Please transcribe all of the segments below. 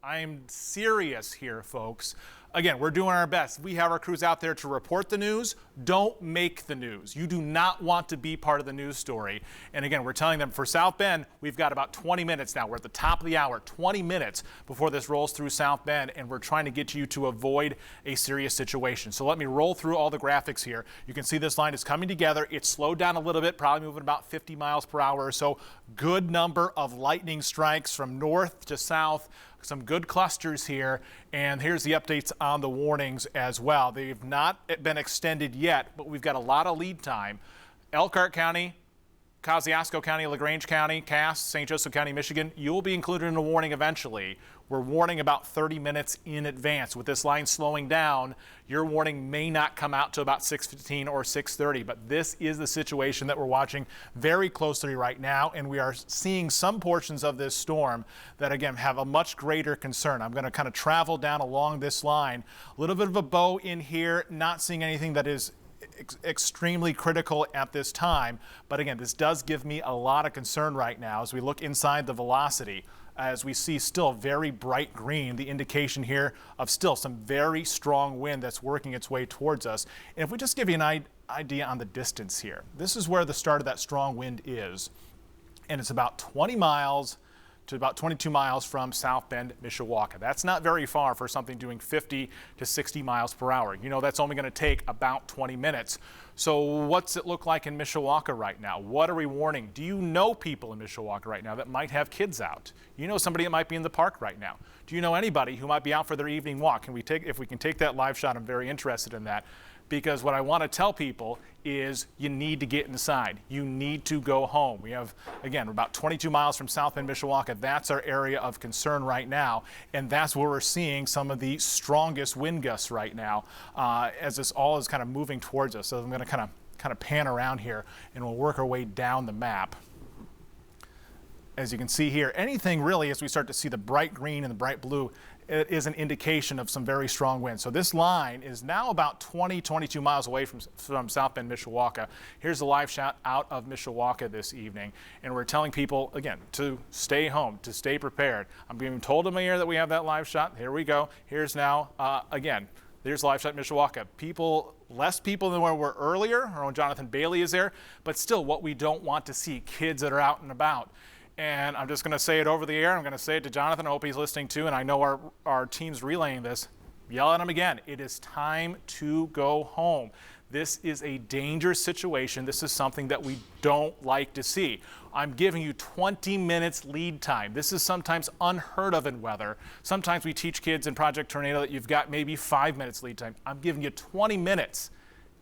I'm serious here, folks. Again, we're doing our best. We have our crews out there to report the news. Don't make the news. You do not want to be part of the news story. And again, we're telling them for South Bend, we've got about 20 minutes now. We're at the top of the hour, 20 minutes before this rolls through South Bend, and we're trying to get you to avoid a serious situation. So let me roll through all the graphics here. You can see this line is coming together. It's slowed down a little bit, probably moving about 50 miles per hour or so. Good number of lightning strikes from north to south. Some good clusters here, and here's the updates on the warnings as well. They've not been extended yet, but we've got a lot of lead time. Elkhart County, Kosciuszko County, LaGrange County, Cass, St. Joseph County, Michigan, you'll be included in a warning eventually. We're warning about 30 minutes in advance. With this line slowing down, your warning may not come out to about 6:15 or 6:30, but this is the situation that we're watching very closely right now, and we are seeing some portions of this storm that, again, have a much greater concern. I'm going to kind of travel down along this line. A little bit of a bow in here, not seeing anything that is extremely critical at this time, but again, this does give me a lot of concern right now as we look inside the velocity, as we see still very bright green, the indication here of still some very strong wind that's working its way towards us. And if we just give you an idea on the distance here, this is where the start of that strong wind is, and it's about 20 miles to about 22 miles from South Bend, Mishawaka. That's not very far for something doing 50 to 60 miles per hour. You know, that's only going to take about 20 minutes. So what's it look like in Mishawaka right now? What are we warning? Do you know people in Mishawaka right now that might have kids out? You know somebody that might be in the park right now? Do you know anybody who might be out for their evening walk? If we can take that live shot, I'm very interested in that. Because what I want to tell people is you need to get inside. You need to go home. We have, again, we're about 22 miles from South Bend, Mishawaka. That's our area of concern right now. And that's where we're seeing some of the strongest wind gusts right now as this all is kind of moving towards us. So I'm going to kind of pan around here and we'll work our way down the map. As you can see here, anything really as we start to see the bright green and the bright blue, it is an indication of some very strong winds. So this line is now about 22 miles away from South Bend, Mishawaka. Here's a live shot out of Mishawaka this evening. And we're telling people, again, to stay home, to stay prepared. I'm being told in my ear that we have that live shot. Here we go. Here's now, again, there's live shot Mishawaka. Less people than where we were earlier, or when Jonathan Bailey is there, but still what we don't want to see, kids that are out and about. And I'm just going to say it over the air. I'm going to say it to Jonathan. I hope he's listening too. And I know our team's relaying this. Yell at him again. It is time to go home. This is a dangerous situation. This is something that we don't like to see. I'm giving you 20 minutes lead time. This is sometimes unheard of in weather. Sometimes we teach kids in Project Tornado that you've got maybe 5 minutes lead time. I'm giving you 20 minutes.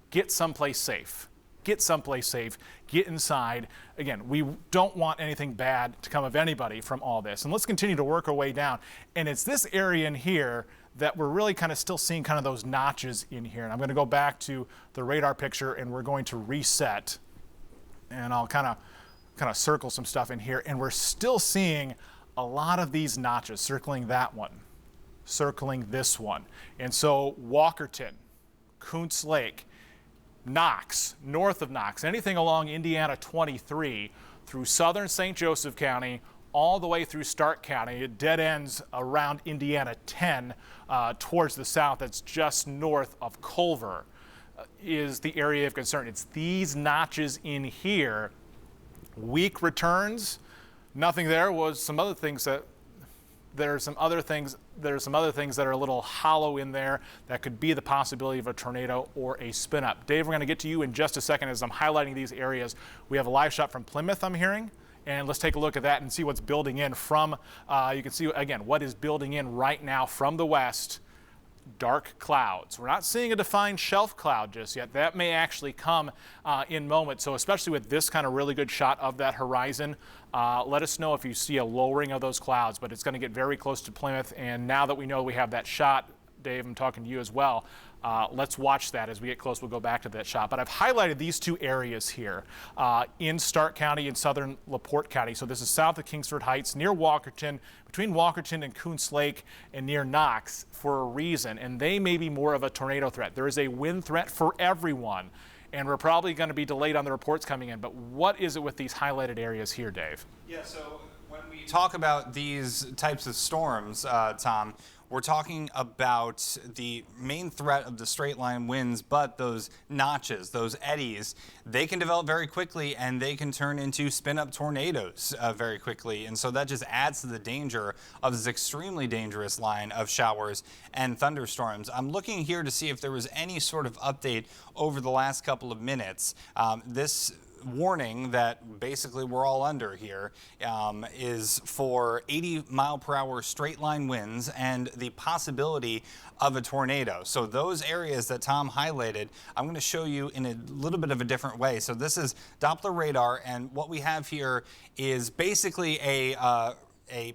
Get someplace safe. Get someplace safe, get inside. Again, we don't want anything bad to come of anybody from all this. And let's continue to work our way down. And it's this area in here that we're really kind of still seeing kind of those notches in here. And I'm going to go back to the radar picture and we're going to reset. And I'll kind of circle some stuff in here. And we're still seeing a lot of these notches, circling that one, circling this one. And so Walkerton, Kuntz Lake, Knox, north of Knox, anything along Indiana 23 through southern St. Joseph County, all the way through Stark County. It dead ends around Indiana 10 towards the south. That's just north of Culver is the area of concern. It's these notches in here. Weak returns, nothing there. Was some other things that there are some other things that are a little hollow in there that could be the possibility of a tornado or a spin up. Dave, we're going to get to you in just a second as I'm highlighting these areas. We have a live shot from Plymouth, I'm hearing, and let's take a look at that and see what's building in from, you can see again what is building in right now from the west. Dark clouds. We're not seeing a defined shelf cloud just yet. That may actually come in moments. So especially with this kind of really good shot of that horizon, let us know if you see a lowering of those clouds, but it's going to get very close to Plymouth. And now that we know we have that shot, Dave, I'm talking to you as well. Let's watch that as we get close. We'll go back to that shot. But I've highlighted these two areas here in Stark County and southern LaPorte County. So this is south of Kingsford Heights, near Walkerton, between Walkerton and Kuntz Lake, and near Knox for a reason. And they may be more of a tornado threat. There is a wind threat for everyone. And we're probably going to be delayed on the reports coming in. But what is it with these highlighted areas here, Dave? Yeah, so when we Talk about these types of storms, Tom. We're talking about the main threat of the straight line winds, but those notches, those eddies, they can develop very quickly and they can turn into spin-up tornadoes very quickly. And so that just adds to the danger of this extremely dangerous line of showers and thunderstorms. I'm looking here to see if there was any sort of update over the last couple of minutes. This warning that basically we're all under here is for 80-mile-per-hour straight line winds and the possibility of a tornado. So those areas that Tom highlighted, I'm going to show you in a little bit of a different way. So this is Doppler radar, and what we have here is basically a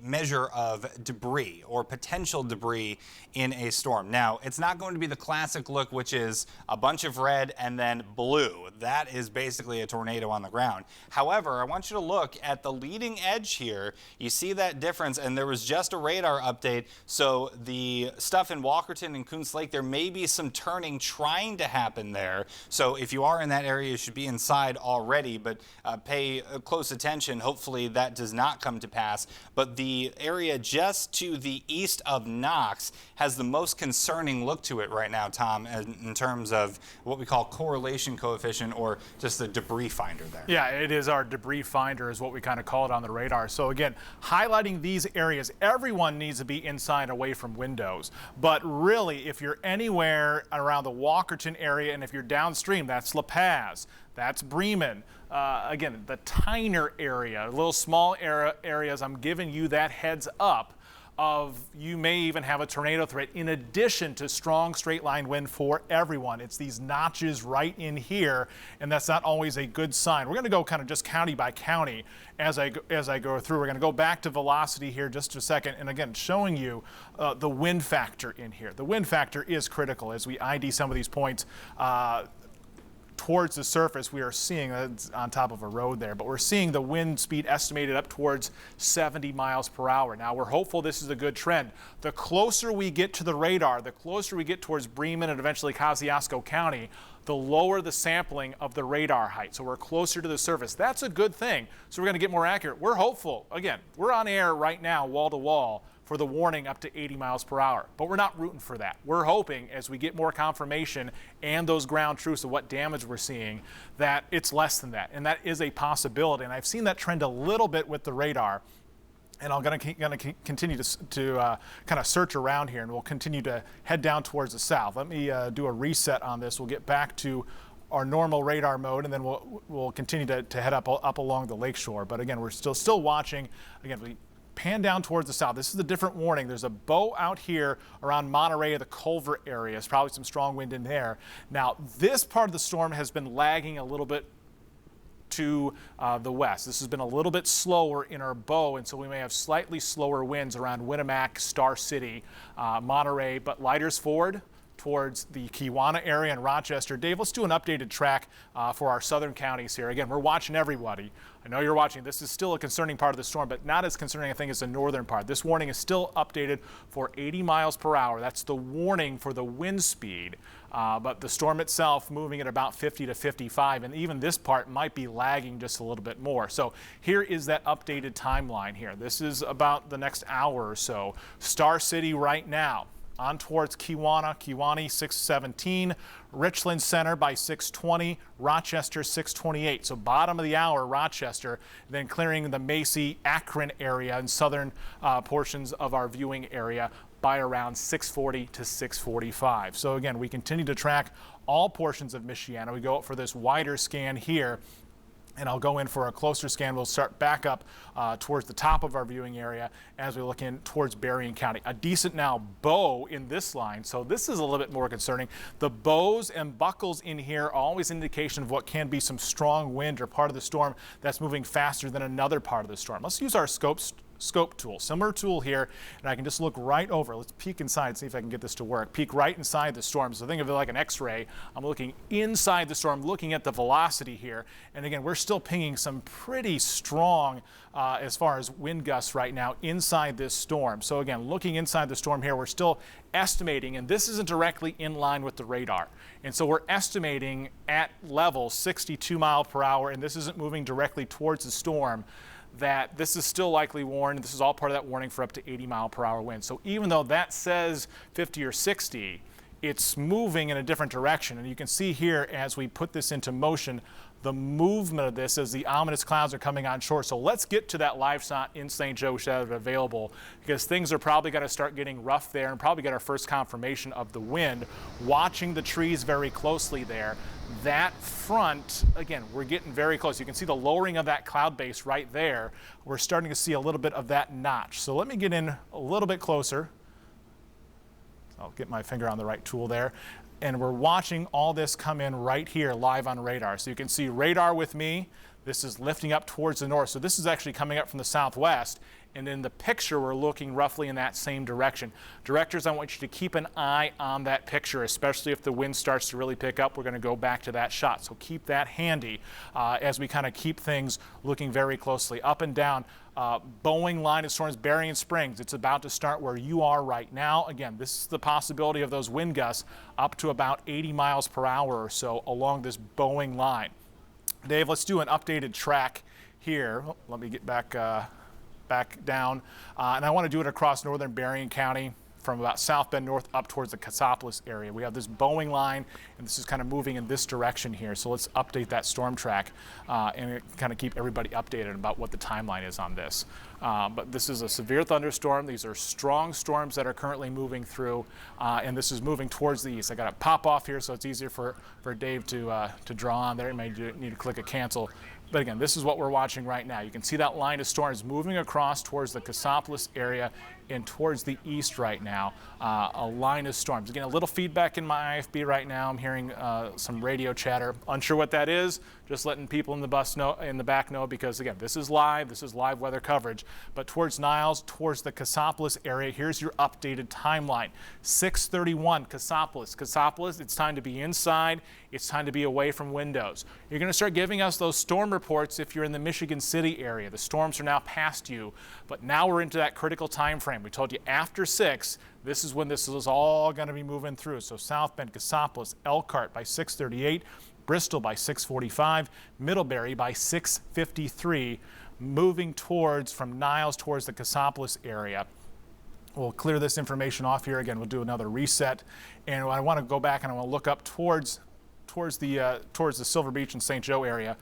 measure of debris or potential debris in a storm. Now, it's not going to be the classic look, which is a bunch of red and then blue. That is basically a tornado on the ground. However, I want you to look at the leading edge here. You see that difference, and there was just a radar update. So the stuff in Walkerton and Coons Lake, there may be some turning trying to happen there. So if you are in that area, you should be inside already, but pay close attention. Hopefully that does not come to pass. But the area just to the east of Knox has the most concerning look to it right now, Tom, in terms of what we call correlation coefficient, or just the debris finder there. Yeah, it is our debris finder is what we kind of call it on the radar. So again, highlighting these areas, everyone needs to be inside away from windows. But really, if you're anywhere around the Walkerton area, and if you're downstream, that's La Paz, that's Bremen. Again, the Tyner area, little small areas, I'm giving you that heads up of you may even have a tornado threat in addition to strong straight line wind for everyone. It's these notches right in here, and that's not always a good sign. We're going to go kind of just county by county as I go through. We're going to go back to velocity here just a second, and again showing you the wind factor in here. The wind factor is critical as we ID some of these points. Towards the surface, we are seeing on top of a road there, but we're seeing the wind speed estimated up towards 70 miles per hour. Now, we're hopeful this is a good trend. The closer we get to the radar, the closer we get towards Bremen and eventually Kosciuszko County, the lower the sampling of the radar height. So we're closer to the surface. That's a good thing. So we're going to get more accurate. We're hopeful. Again, we're on air right now, wall to wall, for the warning up to 80 miles per hour. But we're not rooting for that. We're hoping as we get more confirmation and those ground truths of what damage we're seeing, that it's less than that. And that is a possibility. And I've seen that trend a little bit with the radar. And I'm going to continue to kind of search around here, and we'll continue to head down towards the south. Let me do a reset on this. We'll get back to our normal radar mode, and then we'll continue to head up along the lakeshore. But again, we're still watching. Again, we pan down towards the south. This is a different warning. There's a bow out here around Monterey, the Culver area. There's probably some strong wind in there. Now, this part of the storm has been lagging a little bit to the west. This has been a little bit slower in our bow, and so we may have slightly slower winds around Winamac, Star City, Monterey, but lighters forward towards the Kewanna area and Rochester. Dave, let's do an updated track for our southern counties here. Again, we're watching everybody. I know you're watching. This is still a concerning part of the storm, but not as concerning, I think, as the northern part. This warning is still updated for 80 miles per hour. That's the warning for the wind speed, but the storm itself moving at about 50 to 55, and even this part might be lagging just a little bit more. So here is that updated timeline here. This is about the next hour or so. Star City right now, on towards Kewanna, 617, Richland Center by 620, Rochester 628. So bottom of the hour, Rochester, then clearing the Macy, Akron area and southern portions of our viewing area by around 640 to 645. So again, we continue to track all portions of Michiana. We go up for this wider scan here, and I'll go in for a closer scan. We'll start back up towards the top of our viewing area as we look in towards Berrien County. A decent now bow in this line, so this is a little bit more concerning. The bows and buckles in here are always indication of what can be some strong wind or part of the storm that's moving faster than another part of the storm. Let's use our scope tool, similar tool here, and I can just look right over. Let's peek inside, see if I can get this to work. Peek right inside the storm. So think of it like an X-ray. I'm looking inside the storm, looking at the velocity here. And again, we're still pinging some pretty strong as far as wind gusts right now inside this storm. So again, looking inside the storm here, we're still estimating, and this isn't directly in line with the radar. And so we're estimating at level 62 miles per hour, and this isn't moving directly towards the storm, that this is still likely warned. This is all part of that warning for up to 80-mile-per-hour winds. So even though that says 50 or 60, it's moving in a different direction. And you can see here as we put this into motion, the movement of this as the ominous clouds are coming on shore. So let's get to that live shot in St. Joe, we should have it available, because things are probably going to start getting rough there and probably get our first confirmation of the wind. Watching the trees very closely there. That front, again, we're getting very close. You can see the lowering of that cloud base right there. We're starting to see a little bit of that notch. So let me get in a little bit closer. I'll get my finger on the right tool there. And we're watching all this come in right here live on radar. So you can see radar with me. This is lifting up towards the north. So this is actually coming up from the southwest. And in the picture, we're looking roughly in that same direction. Directors, I want you to keep an eye on that picture, especially if the wind starts to really pick up. We're going to go back to that shot. So keep that handy as we kind of keep things looking very closely. Up and down, Boeing line of storms, Berrien Springs. It's about to start where you are right now. Again, this is the possibility of those wind gusts up to about 80 miles per hour or so along this Boeing line. Dave, let's do an updated track here. Oh, let me get back down. And I want to do it across northern Berrien County from about South Bend north up towards the Cassopolis area. We have this Boeing line, and this is kind of moving in this direction here. So let's update that storm track and kind of keep everybody updated about what the timeline is on this. But this is a severe thunderstorm. These are strong storms that are currently moving through, and this is moving towards the east. I got to pop off here so it's easier for Dave to draw on there. You may need to click a cancel. But again, this is what we're watching right now. You can see that line of storms moving across towards the Cassopolis area and towards the east right now. A line of storms. Again, a little feedback in my IFB right now. I'm hearing some radio chatter. Unsure what that is. Just letting people in the back know, because again, this is live weather coverage. But towards Niles, towards the Cassopolis area, here's your updated timeline. 6:31 Cassopolis, it's time to be inside. It's time to be away from windows. You're going to start giving us those storm reports if you're in the Michigan City area. The storms are now past you, but now we're into that critical time frame. We told you after 6, this is when this is all going to be moving through. So South Bend, Cassopolis, Elkhart by 6:38, Bristol by 6:45, Middlebury by 6:53, moving towards from Niles towards the Cassopolis area. We'll clear this information off here. Again, we'll do another reset. And I want to go back and I want to look up towards the Silver Beach and St. Joe area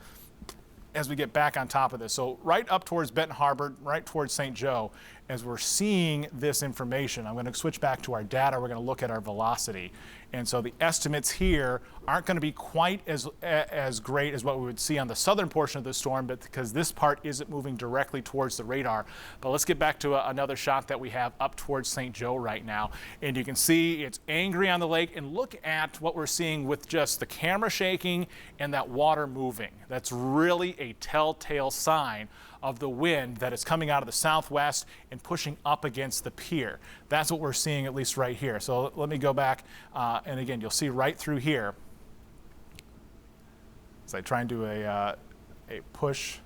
as we get back on top of this. So right up towards Benton Harbor, right towards St. Joe, as we're seeing this information, I'm going to switch back to our data. We're going to look at our velocity. And so the estimates here aren't going to be quite as great as what we would see on the southern portion of the storm, but because this part isn't moving directly towards the radar. But let's get back to another shot that we have up towards St. Joe right now. And you can see it's angry on the lake, and look at what we're seeing with just the camera shaking and that water moving. That's really a telltale sign of the wind that is coming out of the southwest and pushing up against the pier. That's what we're seeing, at least right here. So let me go back, and again, you'll see right through here, as I try and do a push.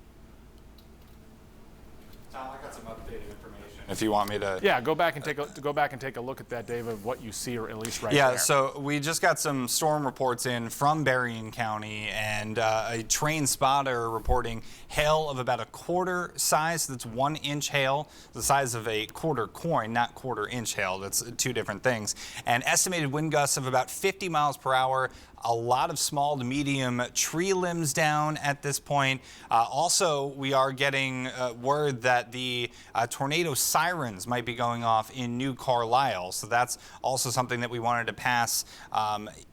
Tom, I got some updated information. If you want me to. Yeah, go back and take a look at that, Dave, of what you see, or at least right there. Yeah, so we just got some storm reports in from Berrien County, and a train spotter reporting hail of about a quarter size. That's 1 inch hail, the size of a quarter coin, not quarter-inch hail. That's two different things. And estimated wind gusts of about 50 miles per hour. A lot of small to medium tree limbs down at this point. Also, we are getting word that the tornado sirens might be going off in New Carlisle. So that's also something that we wanted to pass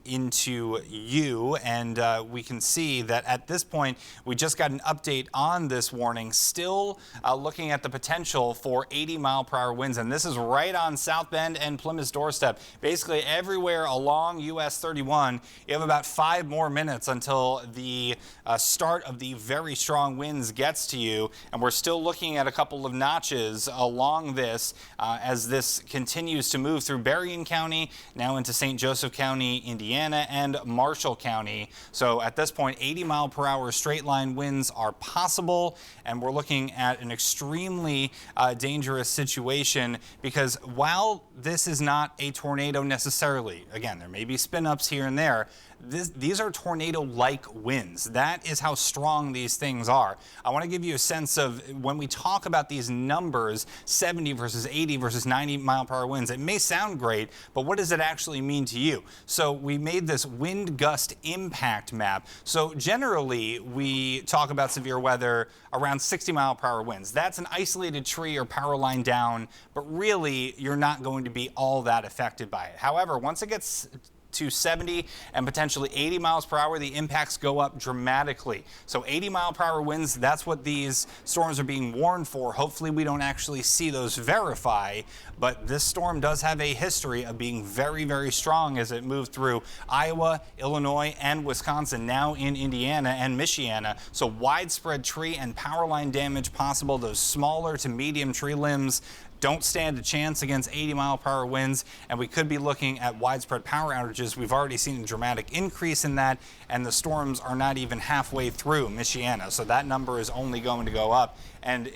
into you. And we can see that at this point, we just got an update on this warning, still looking at the potential for 80-mile-per-hour winds. And this is right on South Bend and Plymouth's doorstep. Basically everywhere along US 31, you have about 5 more minutes until the start of the very strong winds gets to you, and we're still looking at a couple of notches along this as this continues to move through Berrien County, now into St. Joseph County, Indiana, and Marshall County. So at this point, 80-mile-per-hour straight line winds are possible, and we're looking at an extremely dangerous situation, because while this is not a tornado necessarily, again, there may be spin-ups here and there, these are tornado-like winds. That is how strong these things are. I want to give you a sense of when we talk about these numbers, 70 versus 80 versus 90 mile per hour winds, it may sound great, but what does it actually mean to you? So we made this wind gust impact map. So generally, we talk about severe weather around 60 mile per hour winds. That's an isolated tree or power line down, but really, you're not going to be all that affected by it. However, once it gets to 70 and potentially 80 miles per hour, the impacts go up dramatically. So 80 mile per hour winds, that's what these storms are being warned for. Hopefully we don't actually see those verify, but this storm does have a history of being very, very strong as it moved through Iowa, Illinois, and Wisconsin, now in Indiana and Michiana. So widespread tree and power line damage possible. Those smaller to medium tree limbs don't stand a chance against 80 mile per hour winds, and we could be looking at widespread power outages. We've already seen a dramatic increase in that, and the storms are not even halfway through Michiana, so that number is only going to go up. And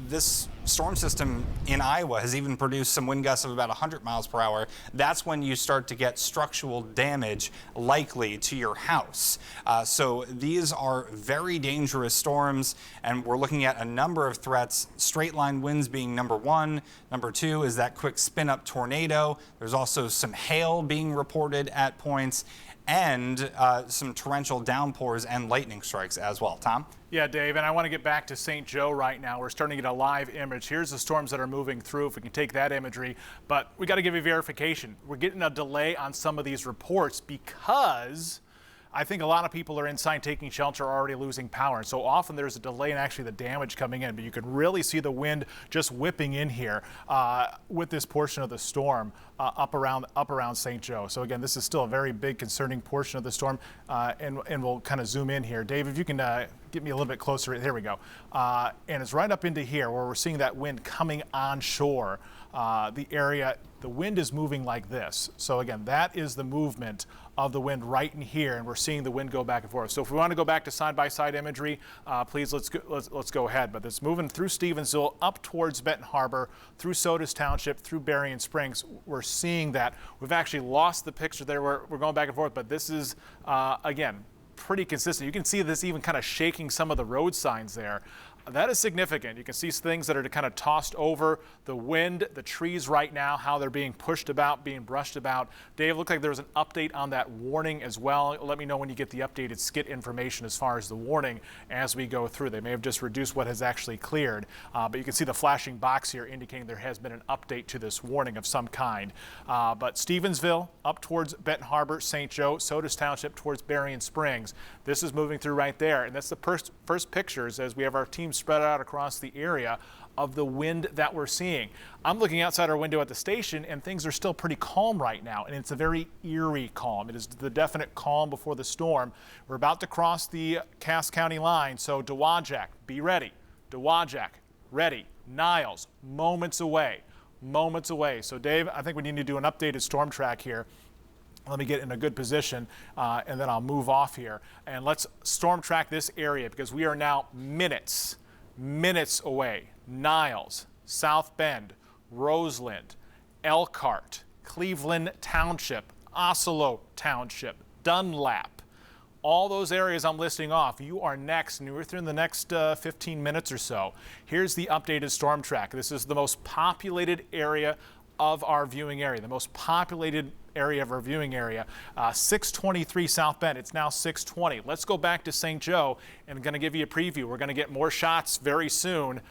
this storm system in Iowa has even produced some wind gusts of about 100 miles per hour. That's when you start to get structural damage likely to your house. So these are very dangerous storms, and we're looking at a number of threats. Straight line winds being number one. Number two is that quick spin up tornado. There's also some hail being reported at points, and some torrential downpours and lightning strikes as well. Tom? Yeah, Dave, and I want to get back to St. Joe right now. We're starting to get a live image. Here's the storms that are moving through, if we can take that imagery. But we got to give you verification. We're getting a delay on some of these reports because I think a lot of people are inside taking shelter are already losing power. And so often there's a delay in actually the damage coming in, but you can really see the wind just whipping in here with this portion of the storm up around St. Joe. So again, this is still a very big concerning portion of the storm, and we'll kind of zoom in here. Dave, if you can get me a little bit closer. Here we go. And it's right up into here where we're seeing that wind coming onshore. The area, the wind is moving like this. So again, that is the movement of the wind right in here, and we're seeing the wind go back and forth. So if we want to go back to side-by-side imagery, please let's go ahead. But it's moving through Stevensville, up towards Benton Harbor, through Sodas Township, through Berrien Springs. We're seeing that. We've actually lost the picture there. We're going back and forth, but this is, again, pretty consistent. You can see this even kind of shaking some of the road signs there. That is significant. You can see things that are kind of tossed over, the wind, the trees right now, how they're being pushed about, being brushed about. Dave, it looked like there was an update on that warning as well. Let me know when you get the updated skit information as far as the warning as we go through. They may have just reduced what has actually cleared, but you can see the flashing box here indicating there has been an update to this warning of some kind. But Stevensville up towards Benton Harbor, St. Joe, Sodas Township towards Berrien Springs. This is moving through right there, and that's the first pictures as we have our team spread out across the area of the wind that we're seeing. I'm looking outside our window at the station, and things are still pretty calm right now, and it's a very eerie calm. It is the definite calm before the storm. We're about to cross the Cass County line, so Dowagiac, be ready. Dowagiac, ready. Niles, moments away. Moments away. So Dave, I think we need to do an updated storm track here. Let me get in a good position, and then I'll move off here. And let's storm track this area because we are now minutes away. Niles, South Bend, Roseland, Elkhart, Cleveland Township, Osceola Township, Dunlap. All those areas I'm listing off, you are next, and within the next 15 minutes or so. Here's the updated storm track. This is the most populated area of our viewing area, the most populated area of our viewing area. 623 South Bend, it's now 620. Let's go back to St. Joe, and I'm going to give you a preview. We're going to get more shots very soon.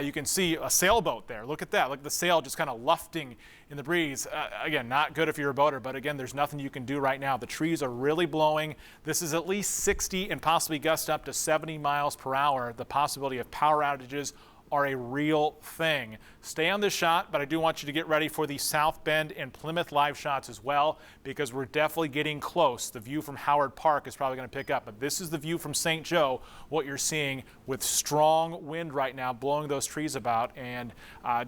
You can see a sailboat there. Look at that. Look at the sail just kind of lufting in the breeze. Again, not good if you're a boater, but again, there's nothing you can do right now. The trees are really blowing. This is at least 60 and possibly gust up to 70 miles per hour. The possibility of power outages are a real thing. Stay on this shot, but I do want you to get ready for the South Bend and Plymouth live shots as well, because we're definitely getting close. The view from Howard Park is probably going to pick up, but this is the view from St. Joe, what you're seeing with strong wind right now blowing those trees about. And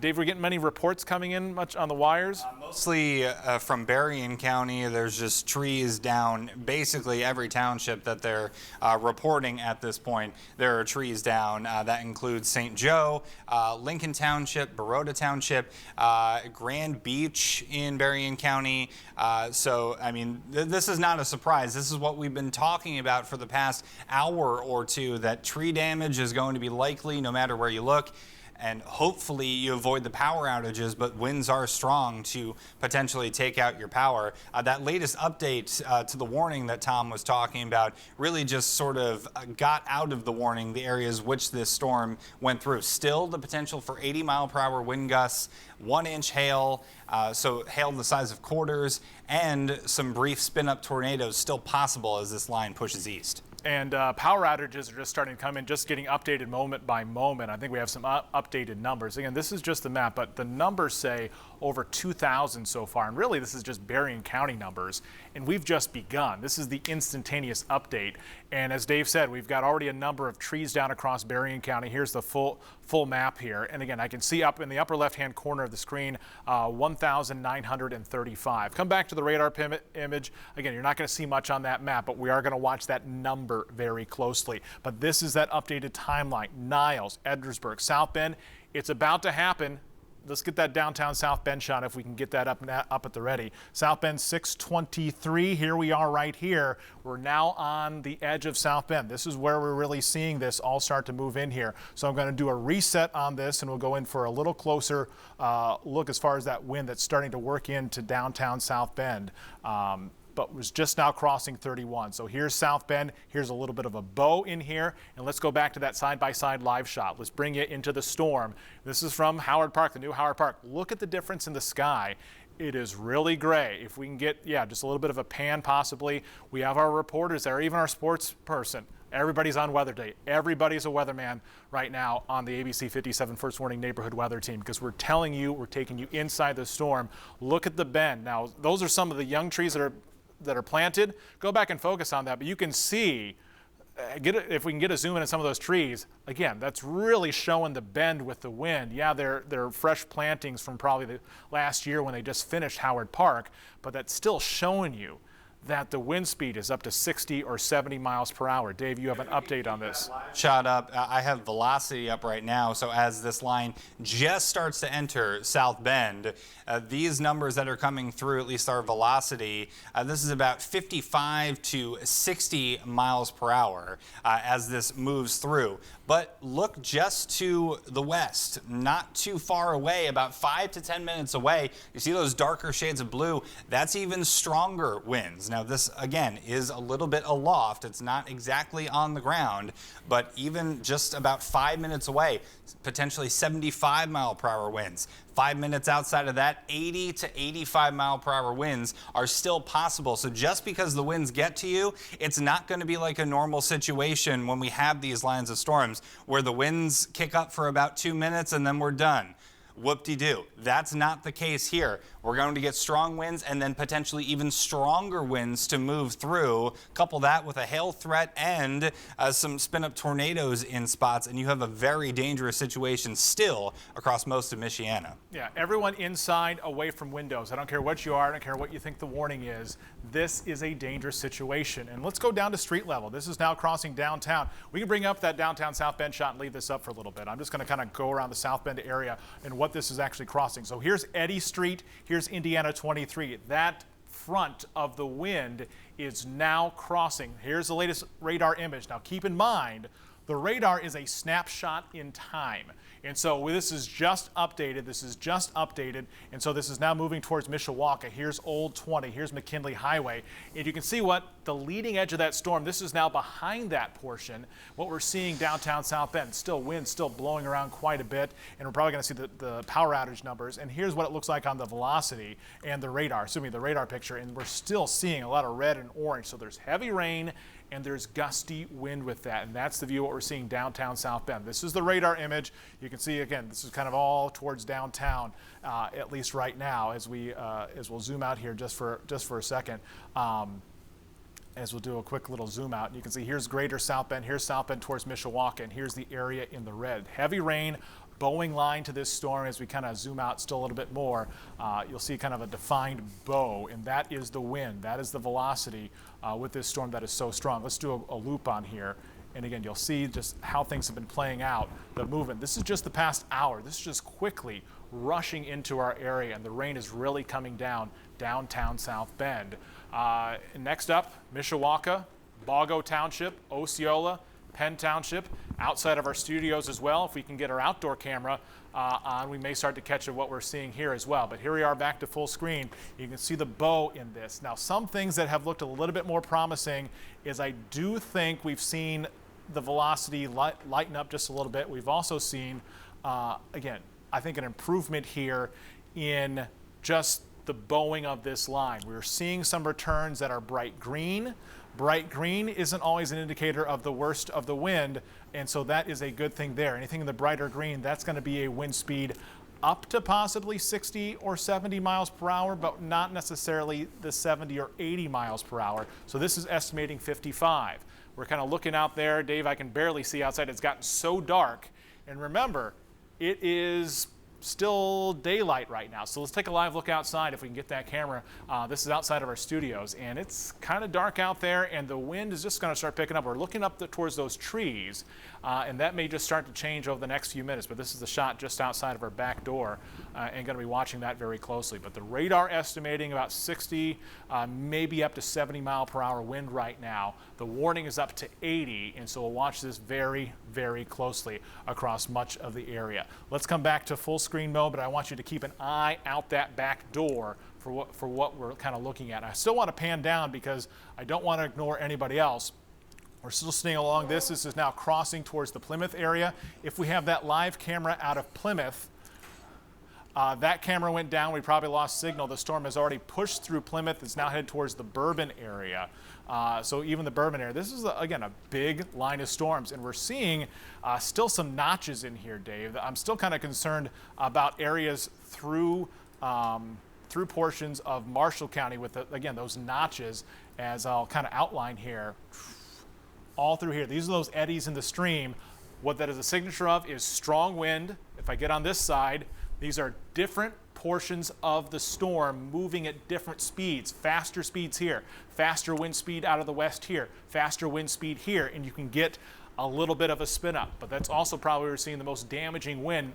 Dave, we're getting many reports coming in much on the wires? Mostly from Berrien County. There's just trees down basically every township that they're reporting at this point. There are trees down. That includes St. Joe, Derecho, Lincoln Township, Baroda Township, Grand Beach in Berrien County. So, I mean, this is not a surprise. This is what we've been talking about for the past hour or two, that tree damage is going to be likely no matter where you look. And hopefully you avoid the power outages, but winds are strong to potentially take out your power. That latest update to the warning that Tom was talking about really just sort of got out of the warning the areas which this storm went through. Still the potential for 80-mile-per-hour wind gusts, 1-inch hail, so hail the size of quarters, and some brief spin-up tornadoes still possible as this line pushes east. And power outages are just starting to come in, just getting updated moment by moment. I think we have some updated numbers. Again, this is just the map, but the numbers say over 2,000 so far. And really, this is just Berrien County numbers. And we've just begun. This is the instantaneous update. And as Dave said, we've got already a number of trees down across Berrien County. Here's the full map here. And again, I can see up in the upper left-hand corner of the screen, 1,935. Come back to the radar image. Again, you're not going to see much on that map, but we are going to watch that number very closely. But this is that updated timeline. Niles, Edwardsburg, South Bend. It's about to happen. Let's get that downtown South Bend shot if we can get that up at the ready. South Bend 623. Here we are right here. We're now on the edge of South Bend. This is where we're really seeing this all start to move in here. So I'm going to do a reset on this, and we'll go in for a little closer look as far as that wind that's starting to work into downtown South Bend. But was just now crossing 31. So here's South Bend. Here's a little bit of a bow in here. And let's go back to that side-by-side live shot. Let's bring you into the storm. This is from Howard Park, the new Howard Park. Look at the difference in the sky. It is really gray. If we can get, just a little bit of a pan possibly. We have our reporters there, even our sports person. Everybody's on weather day. Everybody's a weatherman right now on the ABC 57 First Warning Neighborhood Weather Team, because we're telling you, we're taking you inside the storm. Look at the bend. Now, those are some of the young trees that are planted. Go back and focus on that, but you can see, if we can get a zoom in on some of those trees, again, that's really showing the bend with the wind. Yeah, they're fresh plantings from probably the last year when they just finished Howard Park, but that's still showing you that the wind speed is up to 60 or 70 miles per hour. Dave, you have an update on this. Shot up. I have velocity up right now. So as this line just starts to enter South Bend, these numbers that are coming through, at least our velocity, this is about 55 to 60 miles per hour as this moves through. But look just to the west, not too far away, about 5 to 10 minutes away. You see those darker shades of blue? That's even stronger winds. Now this, again, is a little bit aloft. It's not exactly on the ground, but even just about 5 minutes away, potentially 75 mile per hour winds. 5 minutes outside of that, 80 to 85 mile per hour winds are still possible. So just because the winds get to you, it's not going to be like a normal situation when we have these lines of storms where the winds kick up for about 2 minutes and then we're done. Whoop-de-doo. That's not the case here. We're going to get strong winds and then potentially even stronger winds to move through. Couple that with a hail threat and some spin-up tornadoes in spots, and you have a very dangerous situation still across most of Michiana. Yeah, everyone inside, away from windows. I don't care what you are, I don't care what you think the warning is. This is a dangerous situation. And let's go down to street level. This is now crossing downtown. We can bring up that downtown South Bend shot and leave this up for a little bit. I'm just going to kind of go around the South Bend area and what this is actually crossing. So here's Eddy Street, here's Indiana 23. That front of the wind is now crossing. Here's the latest radar image. Now keep in mind, the radar is a snapshot in time. And so this is just updated. And so this is now moving towards Mishawaka. Here's Old 20. Here's McKinley Highway. And you can see what the leading edge of that storm, this is now behind that portion. What we're seeing downtown South Bend, still wind, still blowing around quite a bit. And we're probably going to see the power outage numbers. And here's what it looks like on the velocity and the radar, the radar picture. And we're still seeing a lot of red and orange. So there's heavy rain and there's gusty wind with that. And that's the view of what we're seeing downtown South Bend. This is the radar image. You can see, again, this is kind of all towards downtown, at least right now, as we'll zoom out here just for a second. As we'll do a quick little zoom out. And you can see here's greater South Bend, here's South Bend towards Mishawaka, and here's the area in the red. Heavy rain, bowing line to this storm. As we kind of zoom out still a little bit more, you'll see kind of a defined bow, and that is the wind. That is the velocity with this storm that is so strong. Let's do a loop on here And again, you'll see just how things have been playing out, the movement. This is just the past hour. This is just quickly rushing into our area, and the rain is really coming down downtown South Bend. Next up, Mishawaka, Bago Township, Osceola, Penn Township, outside of our studios as well. If we can get our outdoor camera on, we may start to catch what we're seeing here as well. But here we are back to full screen. You can see the bow in this. Now, some things that have looked a little bit more promising is I do think we've seen the velocity lighten up just a little bit. We've also seen, again, I think an improvement here in just the bowing of this line. We're seeing some returns that are bright green. Bright green isn't always an indicator of the worst of the wind, and so that is a good thing there. Anything in the brighter green, that's going to be a wind speed up to possibly 60 or 70 miles per hour, but not necessarily the 70 or 80 miles per hour. So this is estimating 55. We're kind of looking out there. Dave, I can barely see outside. It's gotten so dark. And remember, it is still daylight right now. So let's take a live look outside if we can get that camera. This is outside of our studios, and it's kind of dark out there, and the wind is just going to start picking up. We're looking up towards those trees, and that may just start to change over the next few minutes, but this is the shot just outside of our back door, and going to be watching that very closely. But the radar estimating about 60, maybe up to 70 mile per hour wind right now. The warning is up to 80, and so we'll watch this very, very closely across much of the area. Let's come back to full screen mode, but I want you to keep an eye out that back door for what we're kind of looking at. I still want to pan down because I don't want to ignore anybody else. We're still staying along this. This is now crossing towards the Plymouth area. If we have that live camera out of Plymouth, that camera went down. We probably lost signal. The storm has already pushed through Plymouth. It's now headed towards the Bourbon area. So even the Bourbon area, this is, again, a big line of storms. And we're seeing still some notches in here, Dave. I'm still kind of concerned about areas through portions of Marshall County with, again, those notches, as I'll kind of outline here. All through here. These are those eddies in the stream. What that is a signature of is strong wind. If I get on this side, these are different portions of the storm moving at different speeds. Faster speeds here, faster wind speed out of the west here, faster wind speed here, and you can get a little bit of a spin up. But that's also probably where we're seeing the most damaging wind.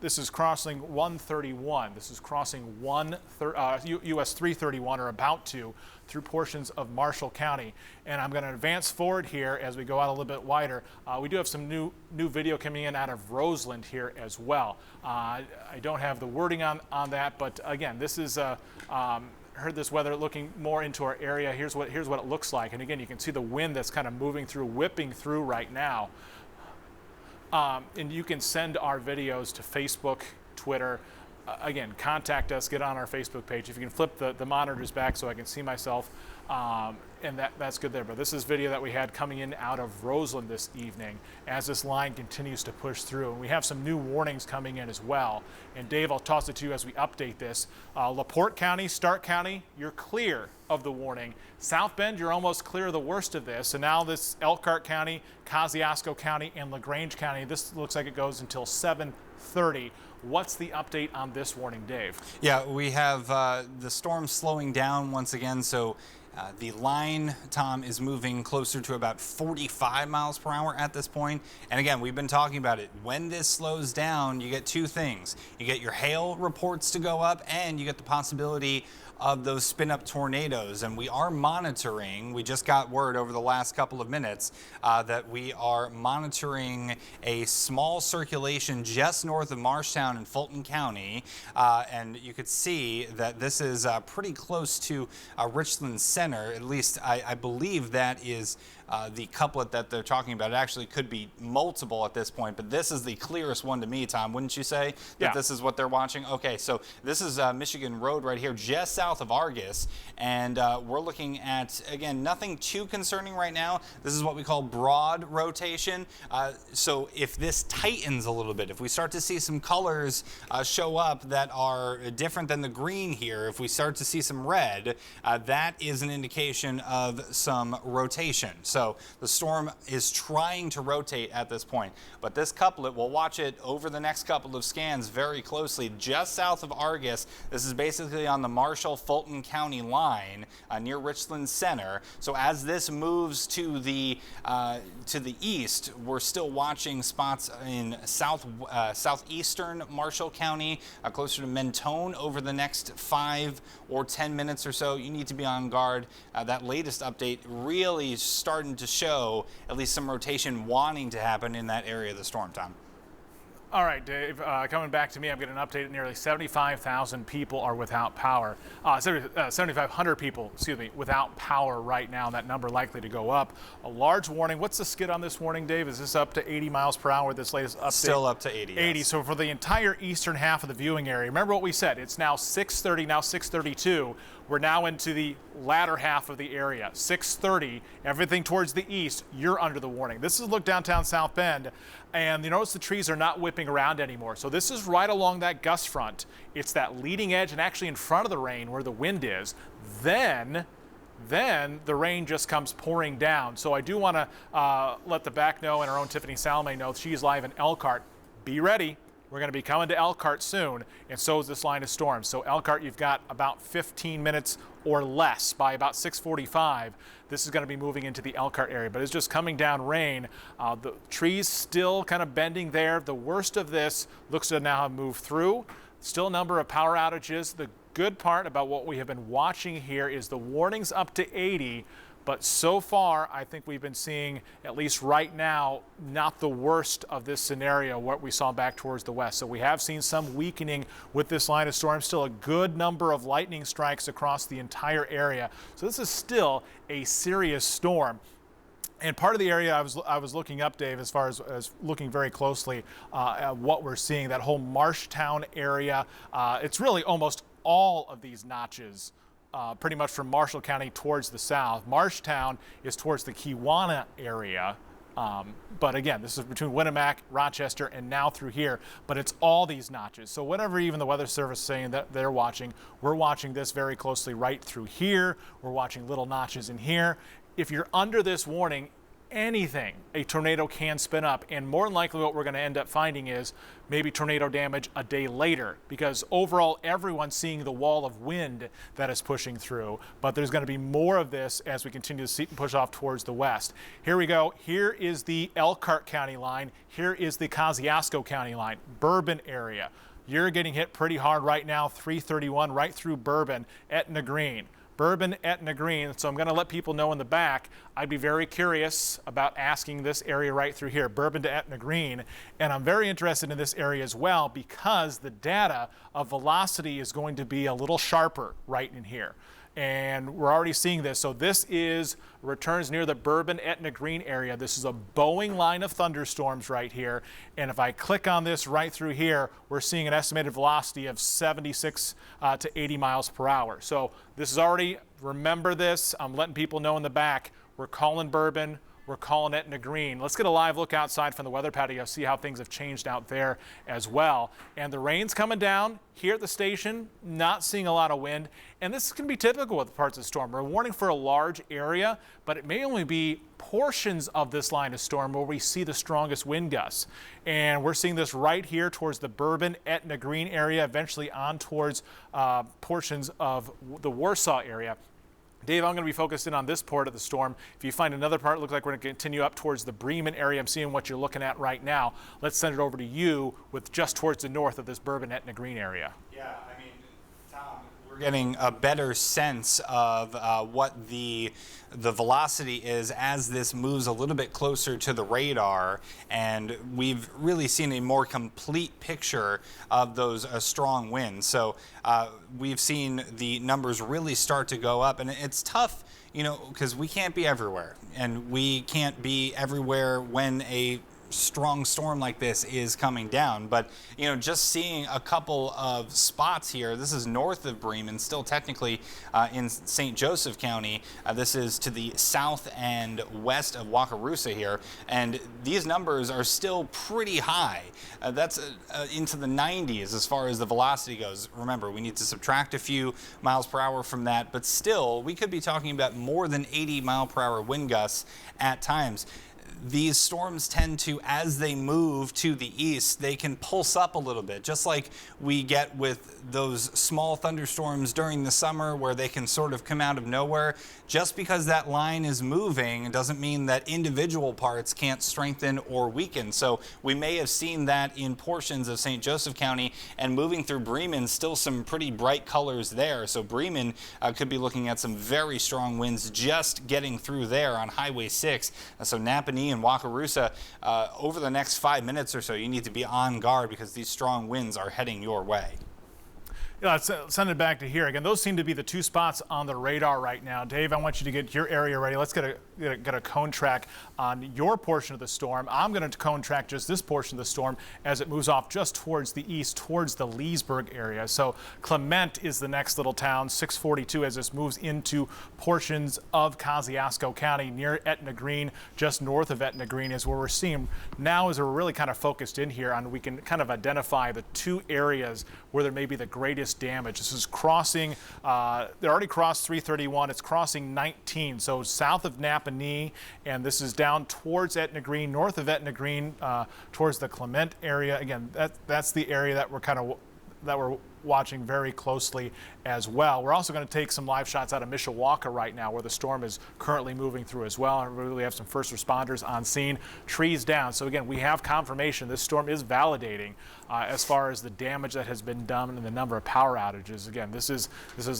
This is crossing 131. This is crossing US 331, or about to, through portions of Marshall County. And I'm going to advance forward here as we go out a little bit wider. We do have some new video coming in out of Roseland here as well. I don't have the wording on that, but again, this is heard this weather looking more into our area. Here's what it looks like. And again, you can see the wind that's kind of moving through, whipping through right now. And you can send our videos to Facebook, Twitter. Again, contact us, get on our Facebook page. If you can flip the monitors back so I can see myself, and that's good there. But this is video that we had coming in out of Roseland this evening as this line continues to push through. And we have some new warnings coming in as well. And Dave, I'll toss it to you as we update this. LaPorte County, Stark County, you're clear of the warning. South Bend, you're almost clear of the worst of this. And now this Elkhart County, Kosciuszko County, and LaGrange County, this looks like it goes until 7:30. What's the update on this warning, Dave? Yeah, we have the storm slowing down once again. So the line, Tom, is moving closer to about 45 miles per hour at this point. And again, we've been talking about it. When this slows down, you get two things. You get your hail reports to go up, and you get the possibility of those spin-up tornadoes. And we are monitoring, we just got word over the last couple of minutes that we are monitoring a small circulation just north of Marshtown in Fulton County. And you could see that this is pretty close to Richland Center. At least I believe that is the couplet that they're talking about. It actually could be multiple at this point, but this is the clearest one to me, Tom. Wouldn't you say that this is what they're watching? Okay, so this is Michigan Road right here, just south of Argus, and we're looking at, again, nothing too concerning right now. This is what we call broad rotation. So if this tightens a little bit, if we start to see some colors show up that are different than the green here, if we start to see some red, that is an indication of some rotation. So the storm is trying to rotate at this point. But this couplet, we'll watch it over the next couple of scans very closely, just south of Argus. This is basically on the Marshall-Fulton County line near Richland Center. So as this moves to the east, we're still watching spots in southeastern Marshall County, closer to Mentone over the next 5 or 10 minutes or so. You need to be on guard. That latest update really starting to show at least some rotation wanting to happen in that area of the storm, Tom. All right, Dave, coming back to me, I'm getting an update. Nearly 75,000 people are without power. 7,500 people, excuse me, without power right now. That number likely to go up. A large warning. What's the skid on this warning, Dave? Is this up to 80 miles per hour, this latest update? Still up to 80, 80. yes. So for the entire eastern half of the viewing area, remember what we said. It's now 6:30, now 6:32. We're now into the latter half of the area. 6:30, everything towards the east, you're under the warning. This is look downtown South Bend, and you notice the trees are not whipping around anymore. So this is right along that gust front. It's that leading edge and actually in front of the rain where the wind is. Then the rain just comes pouring down. So I do want to let the back know and our own Tiffany Salme know she's live in Elkhart. Be ready. We're going to be coming to Elkhart soon, and so is this line of storms. So Elkhart, you've got about 15 minutes or less. By about 6:45, this is going to be moving into the Elkhart area, but it's just coming down rain. The trees still kind of bending there. The worst of this looks to now have moved through. Still a number of power outages. The good part about what we have been watching here is the warnings up to 80. But so far, I think we've been seeing, at least right now, not the worst of this scenario, what we saw back towards the west. So we have seen some weakening with this line of storm, still a good number of lightning strikes across the entire area. So this is still a serious storm. And part of the area I was looking up, Dave, as far as looking very closely at what we're seeing, that whole Marshtown area, it's really almost all of these notches. Pretty much from Marshall County towards the south. Marshtown is towards the Kewanna area. But again, this is between Winnemac, Rochester, and now through here. But it's all these notches. So whatever even the Weather Service is saying that they're watching, we're watching this very closely right through here. We're watching little notches in here. If you're under this warning, anything, a tornado can spin up, and more than likely what we're going to end up finding is maybe tornado damage a day later, because overall everyone's seeing the wall of wind that is pushing through, but there's going to be more of this as we continue to push off towards the west. Here we go. Here is the Elkhart County line. Here is the Kosciuszko County line, Bourbon area. You're getting hit pretty hard right now, 331 right through Bourbon, Etna Green. Bourbon, Etna Green. So I'm going to let people know in the back, I'd be very curious about asking this area right through here, Bourbon to Etna Green. And I'm very interested in this area as well because the data of velocity is going to be a little sharper right in here. And we're already seeing this. So this is returns near the Bourbon Etna Green area. This is a bowing line of thunderstorms right here. And if I click on this right through here, we're seeing an estimated velocity of 76 to 80 miles per hour. So this is already, remember this, I'm letting people know in the back, we're calling Bourbon, we're calling Etna Green. Let's get a live look outside from the weather patio, see how things have changed out there as well. And the rain's coming down here at the station, not seeing a lot of wind. And this is going to be typical with parts of the storm. We're warning for a large area, but it may only be portions of this line of storm where we see the strongest wind gusts. And we're seeing this right here towards the Bourbon, Etna Green area, eventually on towards portions of the Warsaw area. Dave, I'm going to be focused in on this part of the storm. If you find another part, it looks like we're going to continue up towards the Bremen area. I'm seeing what you're looking at right now. Let's send it over to you with just towards the north of this Bourbon, Etna Green area. Yeah, I mean, Tom, we're getting a better sense of what the velocity is as this moves a little bit closer to the radar, and we've really seen a more complete picture of those strong winds. So we've seen the numbers really start to go up, and it's tough, you know, because we can't be everywhere, and we can't be everywhere when a strong storm like this is coming down. But, you know, just seeing a couple of spots here, this is north of Bremen, still technically in St. Joseph County. This is to the south and west of Wakarusa here, and these numbers are still pretty high. That's into the 90s as far as the velocity goes. Remember, we need to subtract a few miles per hour from that, but still, we could be talking about more than 80 mile per hour wind gusts at times. These storms tend to, as they move to the east, they can pulse up a little bit, just like we get with those small thunderstorms during the summer where they can sort of come out of nowhere. Just because that line is moving doesn't mean that individual parts can't strengthen or weaken. So we may have seen that in portions of St. Joseph County, and moving through Bremen, still some pretty bright colors there. So Bremen could be looking at some very strong winds just getting through there on Highway 6. So Napanee and Wakarusa, over the next 5 minutes or so, you need to be on guard because these strong winds are heading your way. Yeah, let's send it back to here. Again, those seem to be the two spots on the radar right now. Dave, I want you to get your area ready. Let's get a cone track on your portion of the storm. I'm going to cone track just this portion of the storm as it moves off just towards the east, towards the Leesburg area. So Clement is the next little town, 642, as this moves into portions of Kosciuszko County near Etna Green, just north of Etna Green is where we're seeing now as we're really kind of focused in here on, we can kind of identify the two areas where there may be the greatest damage. This is crossing, they already crossed 331, it's crossing 19, so south of Napanee, and this is down towards Etna Green, north of Etna Green, towards the Clement area. Again, that's the area that we're watching very closely as well. We're also going to take some live shots out of Mishawaka right now, where the storm is currently moving through as well. And we really have some first responders on scene, trees down. So again, we have confirmation this storm is validating as far as the damage that has been done and the number of power outages. Again, this is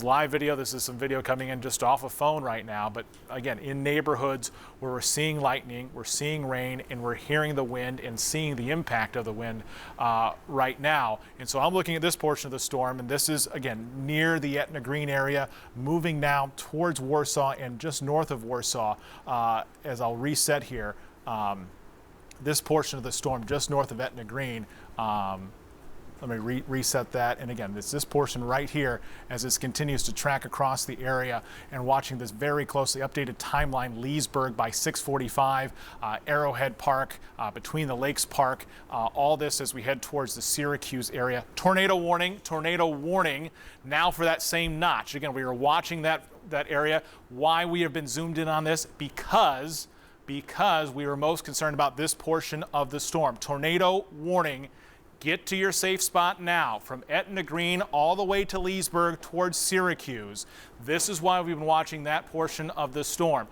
live video. This is some video coming in just off a phone right now. But again, in neighborhoods where we're seeing lightning, we're seeing rain, and we're hearing the wind and seeing the impact of the wind right now. And so I'm looking at this portion of the storm, and this is again near the Etna Green area, moving now towards Warsaw and just north of Warsaw. As I'll reset here, this portion of the storm just north of Etna Green. Let me reset that, and again, it's this portion right here as this continues to track across the area, and watching this very closely. Updated timeline: Leesburg by 6:45, Arrowhead Park, between the Lakes Park, all this as we head towards the Syracuse area. Tornado warning now for that same notch. Again, we are watching that area. Why we have been zoomed in on this? Because we were most concerned about this portion of the storm. Tornado warning. Get to your safe spot now, from Etna Green all the way to Leesburg towards Syracuse. This is why we've been watching that portion of the storm.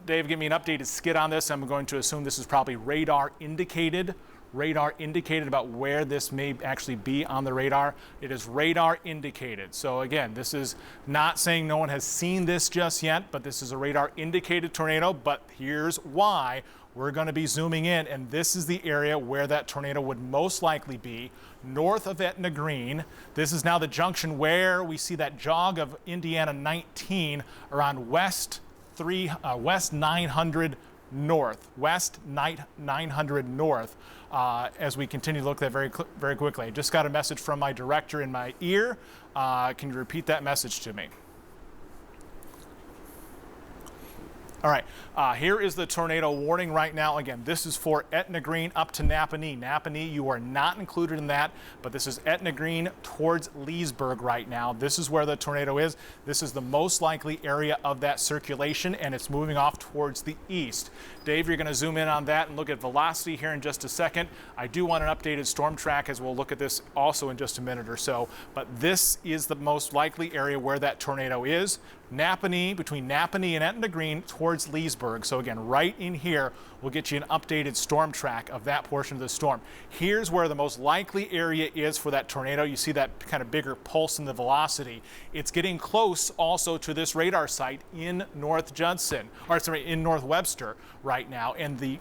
Dave, give me an updated skid on this. I'm going to assume this is probably radar indicated about where this may actually be on the radar. It is radar indicated. So again, this is not saying no one has seen this just yet, but this is a radar indicated tornado. But here's why. We're going to be zooming in, and this is the area where that tornado would most likely be, north of Etna Green. This is now the junction where we see that jog of Indiana 19 around West 900 North, West 900 North, as we continue to look at that very quickly. I just got a message from my director in my ear. Can you repeat that message to me? All right, here is the tornado warning right now. Again, this is for Etna Green up to Napanee. Napanee, you are not included in that, but this is Etna Green towards Leesburg right now. This is where the tornado is. This is the most likely area of that circulation, and it's moving off towards the east. Dave, you're going to zoom in on that and look at velocity here in just a second. I do want an updated storm track, as we'll look at this also in just a minute or so, but this is the most likely area where that tornado is. Napanee, between Napanee and Etna Green towards Leesburg. So again, right in here, we'll get you an updated storm track of that portion of the storm. Here's where the most likely area is for that tornado. You see that kind of bigger pulse in the velocity. It's getting close also to this radar site in North Webster right now, and the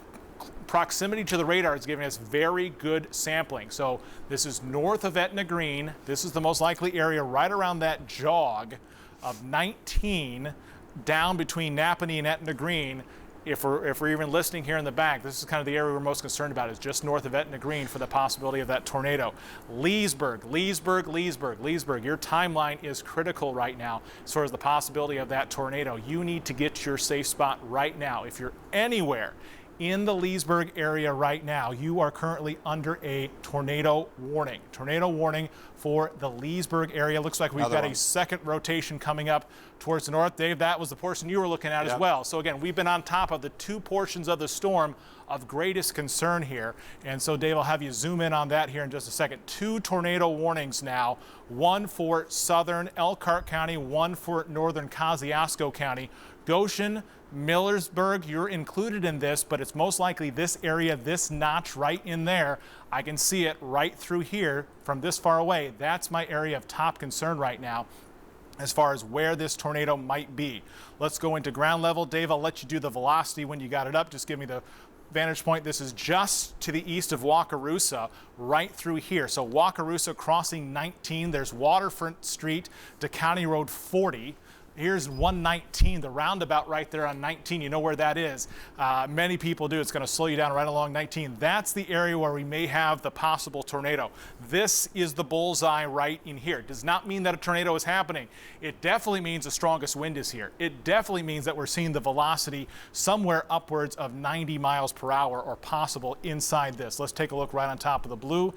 proximity to the radar is giving us very good sampling. So this is north of Etna Green. This is the most likely area right around that jog of 19 down between Napanee and Etna Green. if we're even listening here in the back, this is kind of the area we're most concerned about, is just north of Etna Green for the possibility of that tornado. Leesburg, your timeline is critical right now as far as the possibility of that tornado. You need to get your safe spot right now. If you're anywhere in the Leesburg area right now, you are currently under a tornado warning. Tornado warning for the Leesburg area. Looks like we've got a second rotation coming up towards the north. Dave, that was the portion you were looking at as well. So again, we've been on top of the two portions of the storm of greatest concern here. And so Dave, I'll have you zoom in on that here in just a second. Two tornado warnings now, one for southern Elkhart County, one for northern Kosciuszko County. Goshen, Millersburg, you're included in this, but it's most likely this area, this notch right in there. I can see it right through here from this far away. That's my area of top concern right now as far as where this tornado might be. Let's go into ground level. Dave, I'll let you do the velocity when you got it up. Just give me the vantage point. This is just to the east of Wakarusa, right through here. So Wakarusa crossing 19. There's Waterfront Street to County Road 40. Here's 119, the roundabout right there on 19. You know where that is. Many people do. It's going to slow you down right along 19. That's the area where we may have the possible tornado. This is the bullseye right in here. It does not mean that a tornado is happening. It definitely means the strongest wind is here. It definitely means that we're seeing the velocity somewhere upwards of 90 miles per hour or possible inside this. Let's take a look right on top of the blue.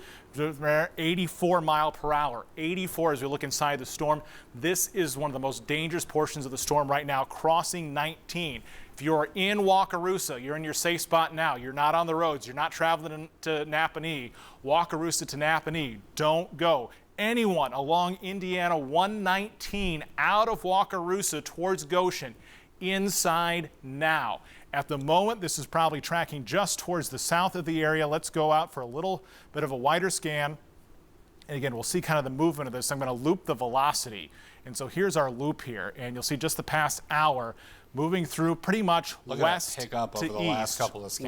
84 mile per hour. 84 as we look inside the storm. This is one of the most dangerous portions of the storm right now, crossing 19. If you're in Wakarusa, you're in your safe spot now. You're not on the roads. You're not traveling to Napanee. Wakarusa to Napanee. Don't go. Anyone along Indiana 119 out of Wakarusa towards Goshen, inside now. At the moment, this is probably tracking just towards the south of the area. Let's go out for a little bit of a wider scan. And again, we'll see kind of the movement of this. I'm going to loop the velocity. And so here's our loop here. And you'll see just the past hour moving through pretty much west to east.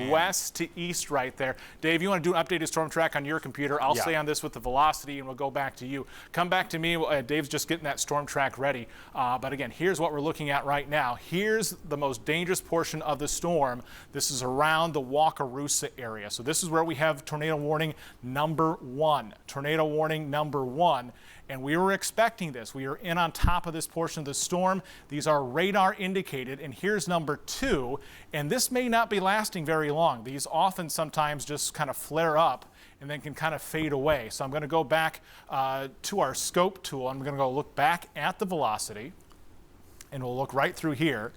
West to east right there. Dave, you want to do an updated storm track on your computer? I'll stay on this with the velocity and we'll go back to you. Come back to me. Dave's just getting that storm track ready. But again, here's what we're looking at right now. Here's the most dangerous portion of the storm. This is around the Wakarusa area. So this is where we have tornado warning number 1. Tornado warning number 1. And we were expecting this. We are in on top of this portion of the storm. These are radar indicated. And here's number 2. And this may not be lasting very long. These often sometimes just kind of flare up and then can kind of fade away. So I'm going to go back to our scope tool. I'm going to go look back at the velocity. And we'll look right through here.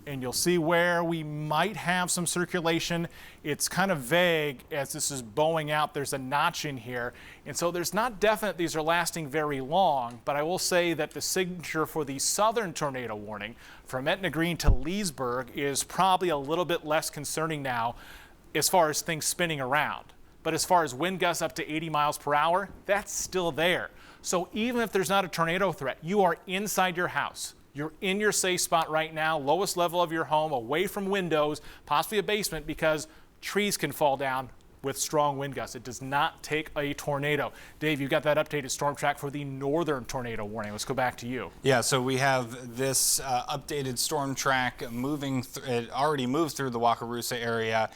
And you'll see where we might have some circulation. It's kind of vague as this is bowing out. There's a notch in here. And so there's not definite these are lasting very long, but I will say that the signature for the southern tornado warning from Etna Green to Leesburg is probably a little bit less concerning now as far as things spinning around. But as far as wind gusts up to 80 miles per hour, that's still there. So even if there's not a tornado threat, you are inside your house. You're in your safe spot right now, lowest level of your home, away from windows, possibly a basement, because trees can fall down with strong wind gusts. It does not take a tornado. Dave, you got that updated storm track for the northern tornado warning. Let's go back to you. Yeah, so we have this updated storm track moving. It already moved through the Wakarusa area.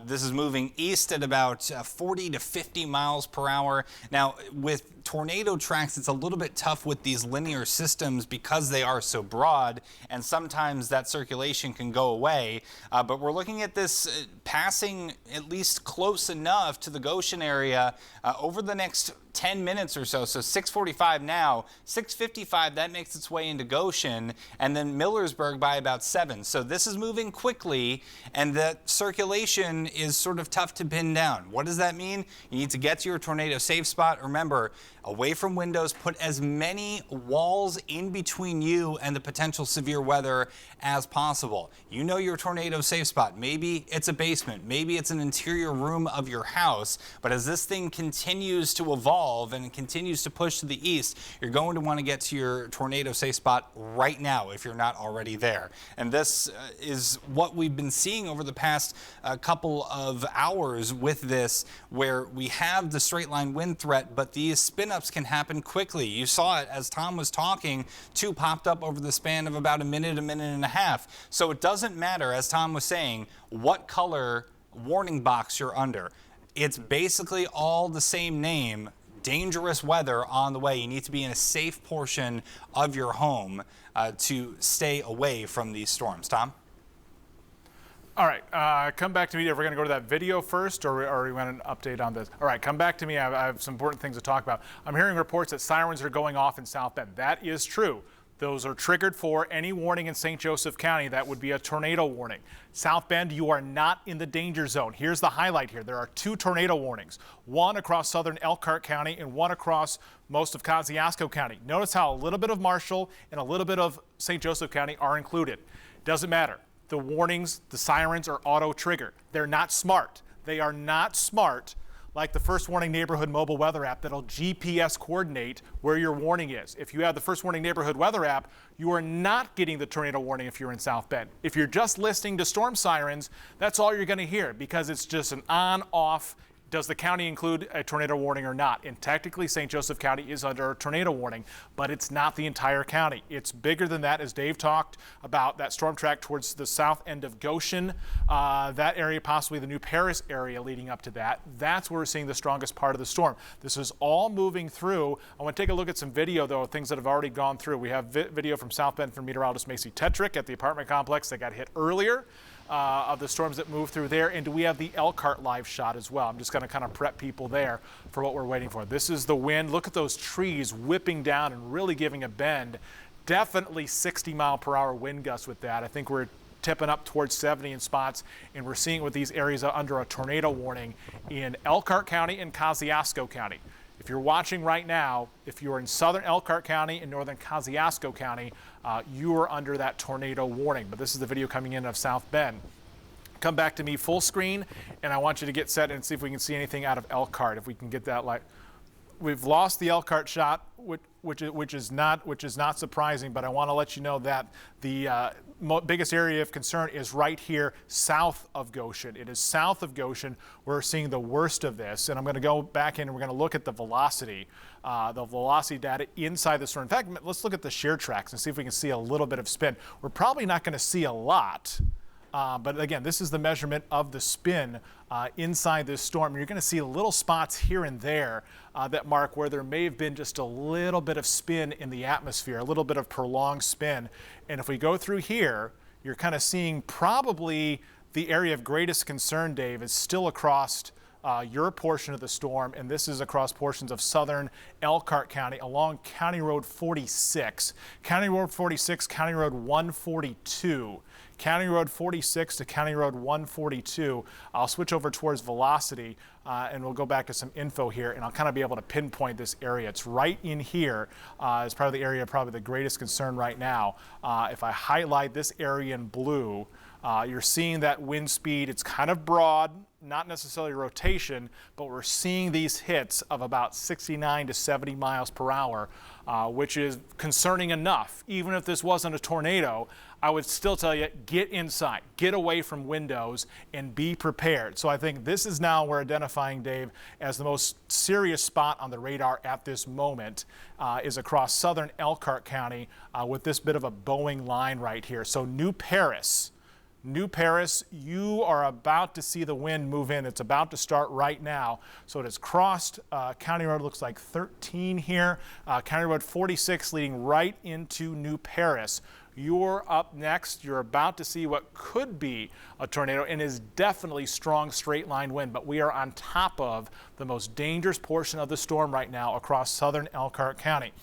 This is moving east at about 40 to 50 miles per hour. Now, with tornado tracks, it's a little bit tough with these linear systems because they are so broad, and sometimes that circulation can go away. But we're looking at this passing at least close enough to the Goshen area over the next 10 minutes or so. So 6:45 now, 6:55, that makes its way into Goshen, and then Millersburg by about 7. So this is moving quickly, and the circulation is sort of tough to pin down. What does that mean? You need to get to your tornado safe spot. Remember, away from windows, put as many walls in between you and the potential severe weather as possible. You know your tornado safe spot. Maybe it's a basement, maybe it's an interior room of your house, but as this thing continues to evolve, evolve and it continues to push to the east, you're going to want to get to your tornado safe spot right now if you're not already there. And this is what we've been seeing over the past couple of hours with this, where we have the straight line wind threat, but these spin-ups can happen quickly. You saw it as Tom was talking, 2 popped up over the span of about a minute and a half. So it doesn't matter, as Tom was saying, what color warning box you're under. It's basically all the same name. Dangerous weather on the way. You need to be in a safe portion of your home to stay away from these storms. Tom? All right, come back to me if we're going to go to that video first, or we want an update on this. All right, come back to me. I have some important things to talk about. I'm hearing reports that sirens are going off in South Bend. That is true. Those are triggered for any warning in St. Joseph County. That would be a tornado warning. South Bend, you are not in the danger zone. Here's the highlight here. There are 2 tornado warnings, one across southern Elkhart County and one across most of Kosciuszko County. Notice how a little bit of Marshall and a little bit of St. Joseph County are included. Doesn't matter. The warnings, the sirens are auto-triggered. They're not smart. They are not smart like the First Warning Neighborhood mobile weather app that'll GPS coordinate where your warning is. If you have the First Warning Neighborhood weather app, you are not getting the tornado warning if you're in South Bend. If you're just listening to storm sirens, that's all you're going to hear, because it's just an on-off. Does the county include a tornado warning or not? And technically, St. Joseph County is under a tornado warning, but it's not the entire county. It's bigger than that, as Dave talked about that storm track towards the south end of Goshen, that area, possibly the New Paris area leading up to that. That's where we're seeing the strongest part of the storm. This is all moving through. I want to take a look at some video, though, of things that have already gone through. We have video from South Bend from meteorologist Macy Tetrick at the apartment complex that got hit earlier. Of the storms that move through there, and we have the Elkhart live shot as well. I'm just going to kind of prep people there for what we're waiting for. This is the wind. Look at those trees whipping down and really giving a bend. Definitely 60-mile-per-hour wind gusts with that. I think we're tipping up towards 70 in spots, and we're seeing with these areas under a tornado warning in Elkhart County and Kosciuszko County. If you're watching right now, if you're in southern Elkhart County and northern Kosciuszko County, you are under that tornado warning. But this is the video coming in of South Bend. Come back to me full screen, and I want you to get set and see if we can see anything out of Elkhart. If we can get that light. We've lost the Elkhart shot, which is not surprising, but I want to let you know that the biggest area of concern is right here south of Goshen. It is south of Goshen we're seeing the worst of this, and I'm going to go back in and we're going to look at the velocity data inside the storm. In fact, let's look at the shear tracks and see if we can see a little bit of spin. We're probably not going to see a lot. But again, this is the measurement of the spin inside this storm. You're going to see little spots here and there that mark where there may have been just a little bit of spin in the atmosphere, a little bit of prolonged spin. And if we go through here, you're kind of seeing probably the area of greatest concern, Dave, is still across your portion of the storm, and this is across portions of southern Elkhart County along County Road 46. County Road 46, County Road 142. County Road 46 to County Road 142. I'll switch over towards velocity and we'll go back to some info here, and I'll kind of be able to pinpoint this area. It's right in here as part of the area probably the greatest concern right now. If I highlight this area in blue, you're seeing that wind speed. It's kind of broad, not necessarily rotation, but we're seeing these hits of about 69 to 70 miles per hour, which is concerning enough. Even if this wasn't a tornado, I would still tell you, get inside, get away from windows, and be prepared. So I think this is now we're identifying, Dave, as the most serious spot on the radar at this moment is across southern Elkhart County with this bit of a bowing line right here. So New Paris, you are about to see the wind move in. It's about to start right now. So it has crossed County Road, looks like 13 here. County Road 46 leading right into New Paris. You're up next. You're about to see what could be a tornado and is definitely strong straight line wind, but we are on top of the most dangerous portion of the storm right now across southern Elkhart County.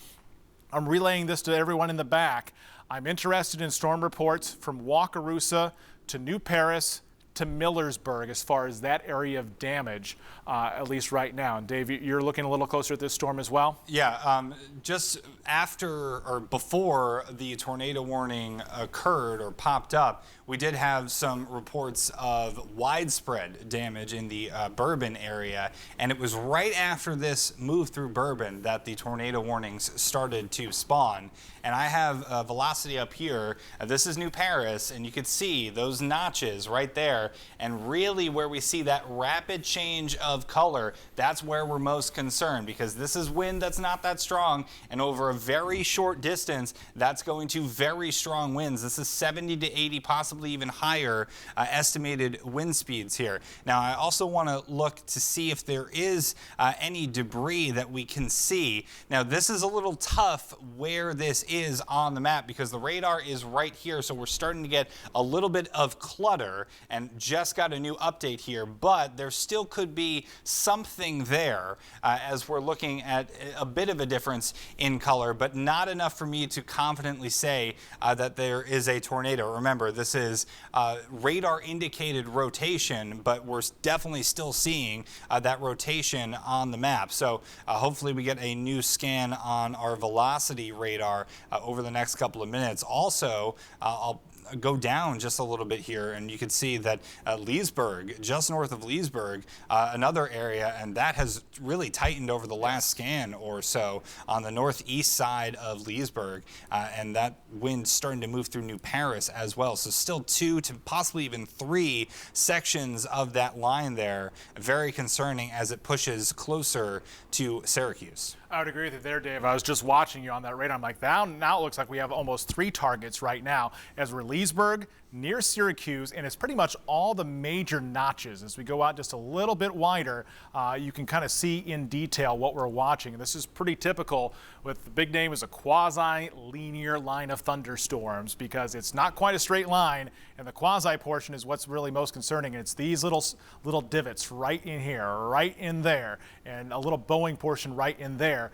I'm relaying this to everyone in the back. I'm interested in storm reports from Wakarusa to New Paris to Millersburg as far as that area of damage, at least right now. And Dave, you're looking a little closer at this storm as well? Yeah, just after or before the tornado warning occurred or popped up, we did have some reports of widespread damage in the Bourbon area, and it was right after this move through Bourbon that the tornado warnings started to spawn. And I have velocity up here. This is New Paris, and you could see those notches right there. And really where we see that rapid change of color, that's where we're most concerned, because this is wind that's not that strong, and over a very short distance, that's going to very strong winds. This is 70 to 80, possibly even higher estimated wind speeds here. Now, I also want to look to see if there is any debris that we can see. Now, this is a little tough where this is on the map because the radar is right here, so we're starting to get a little bit of clutter, and just got a new update here, but there still could be something there as we're looking at a bit of a difference in color, but not enough for me to confidently say that there is a tornado. Remember, this is radar indicated rotation, but we're definitely still seeing that rotation on the map. So hopefully we get a new scan on our velocity radar over the next couple of minutes. Also, I'll go down just a little bit here, and you can see that Leesburg, just north of Leesburg, another area, and that has really tightened over the last scan or so on the northeast side of Leesburg, and that wind starting to move through New Paris as well. So still 2 to possibly even 3 sections of that line there. Very concerning as it pushes closer to Syracuse. I would agree with you there, Dave. I was just watching you on that radar. I'm like, now it looks like we have almost 3 targets right now as we're Leesburg, near Syracuse, and it's pretty much all the major notches. As we go out just a little bit wider, you can kind of see in detail what we're watching. And this is pretty typical with the big name is a quasi-linear line of thunderstorms because it's not quite a straight line, and the quasi portion is what's really most concerning. And it's these little divots right in here, right in there, and a little bowing portion right in there.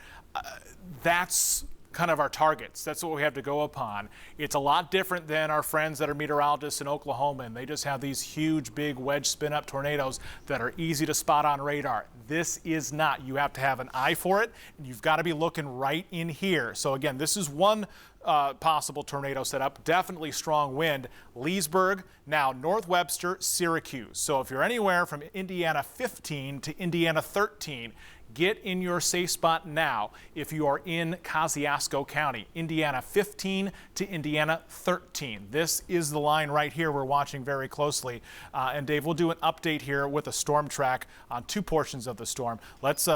That's kind of our targets. That's what we have to go upon. It's a lot different than our friends that are meteorologists in Oklahoma, and they just have these huge, big wedge spin-up tornadoes that are easy to spot on radar. This is not. You have to have an eye for it, and you've got to be looking right in here. So again, this is one possible tornado setup. Definitely strong wind. Leesburg, now North Webster, Syracuse. So if you're anywhere from Indiana 15 to Indiana 13, get in your safe spot now if you are in Kosciuszko County, Indiana 15 to Indiana 13. This is the line right here we're watching very closely. And Dave, we'll do an update here with a storm track on 2 portions of the storm. Let's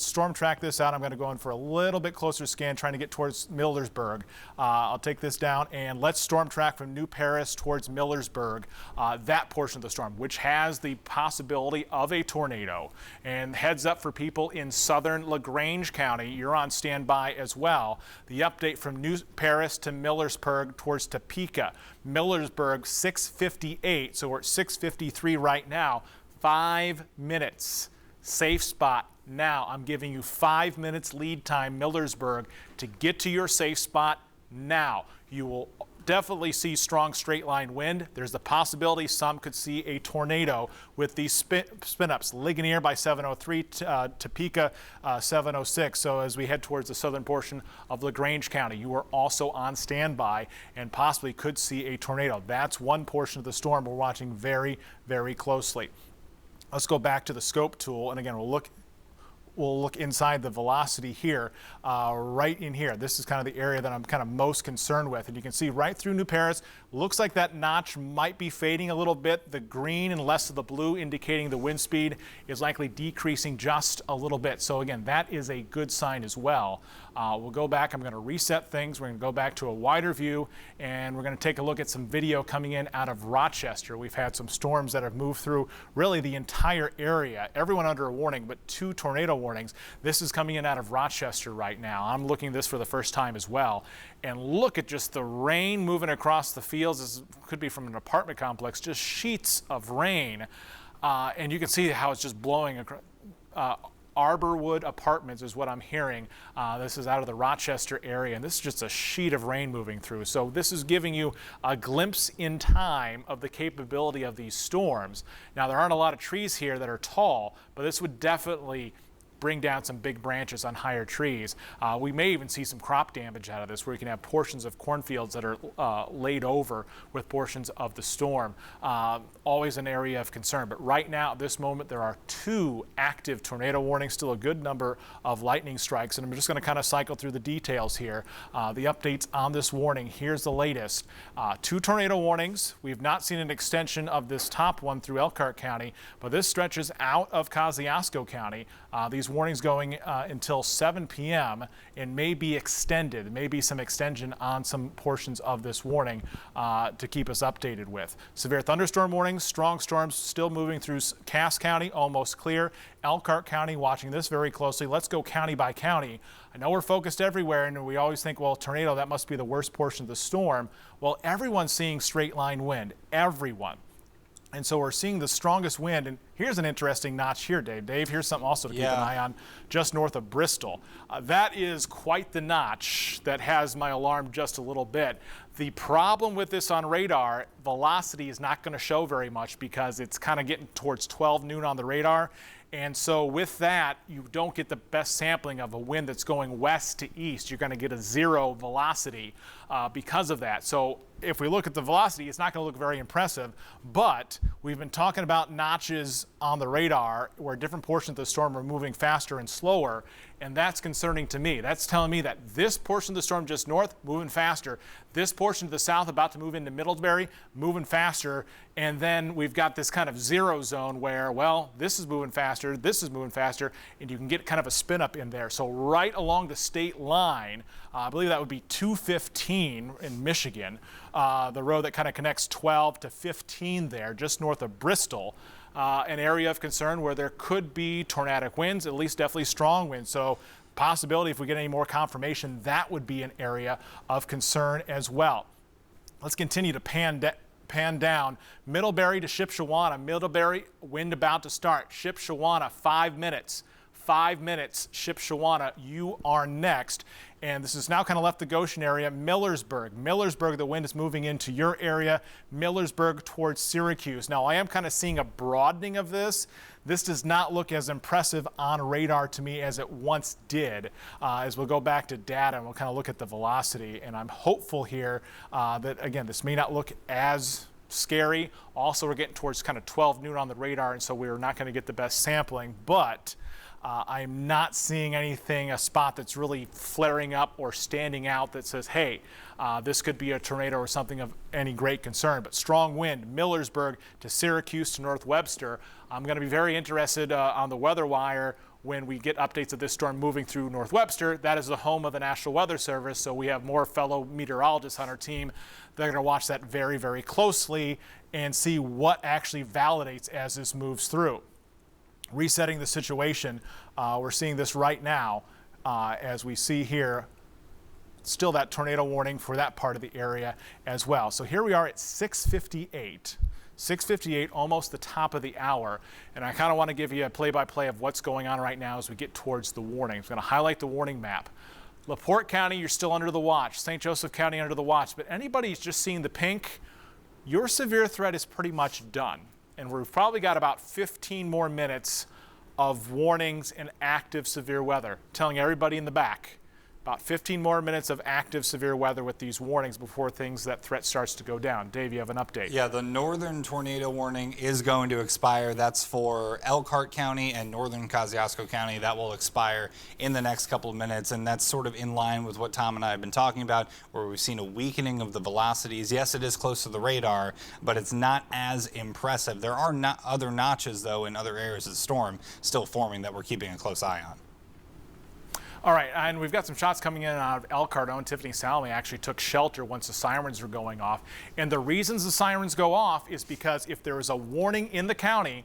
storm track this out. I'm going to go in for a little bit closer scan, trying to get towards Millersburg. I'll take this down, and let's storm track from New Paris towards Millersburg, that portion of the storm, which has the possibility of a tornado. And heads up for people in southern LaGrange County, you're on standby as well. The update from New Paris to Millersburg towards Topeka. Millersburg 6:58, so we're at 6:53 right now. 5 minutes. Safe spot now. I'm giving you 5 minutes lead time, Millersburg, to get to your safe spot now. You will definitely see strong straight line wind. There's the possibility some could see a tornado with these spin-ups. Ligonier by 703, Topeka 706. So as we head towards the southern portion of LaGrange County, you are also on standby and possibly could see a tornado. That's one portion of the storm we're watching very, very closely. Let's go back to the scope tool, and again, we'll look inside the velocity here, right in here. This is kind of the area that I'm kind of most concerned with. And you can see right through New Paris, looks like that notch might be fading a little bit. The green and less of the blue indicating the wind speed is likely decreasing just a little bit. So again, that is a good sign as well. We'll go back. I'm going to reset things. We're going to go back to a wider view, and we're going to take a look at some video coming in out of Rochester. We've had some storms that have moved through really the entire area. Everyone under a warning, but 2 tornado warnings. This is coming in out of Rochester right now. I'm looking at this for the first time as well. And look at just the rain moving across the fields. This could be from an apartment complex, just sheets of rain. And you can see how it's just blowing Arborwood Apartments is what I'm hearing. This is out of the Rochester area, and this is just a sheet of rain moving through. So this is giving you a glimpse in time of the capability of these storms. Now, there aren't a lot of trees here that are tall, but this would definitely bring down some big branches on higher trees. We may even see some crop damage out of this, where you can have portions of cornfields that are laid over with portions of the storm. Always an area of concern. But right now, at this moment, there are 2 active tornado warnings, still a good number of lightning strikes. And I'm just going to kind of cycle through the details here. The updates on this warning. Here's the latest. 2 tornado warnings. We've not seen an extension of this top one through Elkhart County, but this stretches out of Kosciuszko County. These warnings going until 7 p.m. and may be extended, maybe some extension on some portions of this warning to keep us updated with. Severe thunderstorm warnings, strong storms still moving through Cass County, almost clear. Elkhart County, watching this very closely. Let's go county by county. I know we're focused everywhere, and we always think, well, tornado, that must be the worst portion of the storm. Well, everyone's seeing straight line wind, everyone. And so we're seeing the strongest wind, and here's an interesting notch here, Dave. Dave, here's something also to keep an eye on, just north of Bristol. That is quite the notch that has my alarm just a little bit. The problem with this on radar, velocity is not going to show very much because it's kind of getting towards 12 noon on the radar. And so with that, you don't get the best sampling of a wind that's going west to east. You're going to get a 0 velocity because of that. So if we look at the velocity, it's not going to look very impressive, but we've been talking about notches on the radar where different portions of the storm are moving faster and slower, and that's concerning to me. That's telling me that this portion of the storm just north, moving faster. This portion to the south, about to move into Middlebury, moving faster. And then we've got this kind of 0 zone where, well, this is moving faster, this is moving faster, and you can get kind of a spin up in there. So right along the state line, I believe that would be 215 in Michigan, the road that kind of connects 12 to 15 there, just north of Bristol. An area of concern where there could be tornadic winds, at least definitely strong winds. So possibility, if we get any more confirmation, that would be an area of concern as well. Let's continue to pan down. Middlebury to Shipshewana. Middlebury, wind about to start. Shipshewana, 5 minutes. 5 minutes. Shipshewana, you are next. And this has now kind of left the Goshen area. Millersburg, the wind is moving into your area. Millersburg towards Syracuse. Now, I am kind of seeing a broadening of this. This does not look as impressive on radar to me as it once did. As we'll go back to data and we'll kind of look at the velocity. And I'm hopeful here that, again, this may not look as scary. Also, we're getting towards kind of 12 noon on the radar, and so we're not going to get the best sampling. But I'm not seeing anything, a spot that's really flaring up or standing out that says, hey, this could be a tornado or something of any great concern. But strong wind, Millersburg to Syracuse to North Webster. I'm going to be very interested on the weather wire when we get updates of this storm moving through North Webster. That is the home of the National Weather Service, so we have more fellow meteorologists on our team. They're going to watch that very, very closely and see what actually validates as this moves through. Resetting the situation, we're seeing this right now as we see here, still that tornado warning for that part of the area as well. So here we are at 6:58, almost the top of the hour, and I kind of want to give you a play-by-play of what's going on right now as we get towards the warning. I'm going to highlight the warning map. LaPorte County, you're still under the watch. St. Joseph County under the watch, but anybody who's just seeing the pink, your severe threat is pretty much done. And we've probably got about 15 more minutes of warnings and active severe weather. Telling everybody in the back, about 15 more minutes of active severe weather with these warnings before that threat starts to go down. Dave, you have an update. Yeah, the northern tornado warning is going to expire. That's for Elkhart County and northern Kosciuszko County. That will expire in the next couple of minutes, and that's sort of in line with what Tom and I have been talking about, where we've seen a weakening of the velocities. Yes, it is close to the radar, but it's not as impressive. There are not other notches, though, in other areas of the storm still forming that we're keeping a close eye on. All right, and we've got some shots coming in out of Elkhart. Own Tiffany Salome actually took shelter once the sirens were going off. And the reasons the sirens go off is because if there is a warning in the county,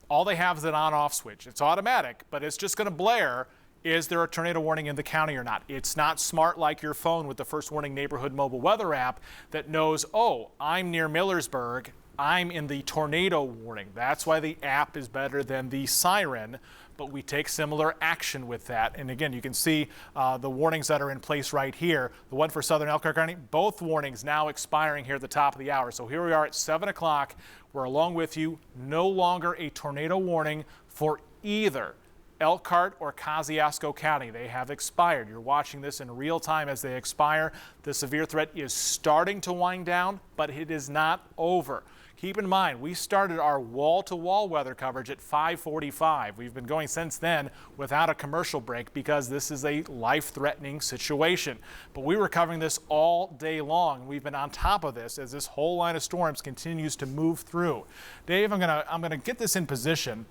all they have is an on-off switch. It's automatic, but it's just going to blare. Is there a tornado warning in the county or not? It's not smart like your phone with the First Warning Neighborhood mobile weather app that knows, oh, I'm near Millersburg. I'm in the tornado warning. That's why the app is better than the Siren, but we take similar action with that. And again, you can see the warnings that are in place right here. The one for Southern Elkhart County, both warnings now expiring here at the top of the hour. So here we are at 7 o'clock. We're along with you. No longer a tornado warning for either Elkhart or Kosciuszko County. They have expired. You're watching this in real time as they expire. The severe threat is starting to wind down, but it is not over. Keep in mind, we started our wall-to-wall weather coverage at 5:45. We've been going since then without a commercial break because this is a life-threatening situation. But we were covering this all day long. We've been on top of this as this whole line of storms continues to move through. Dave, I'm gonna get this in position,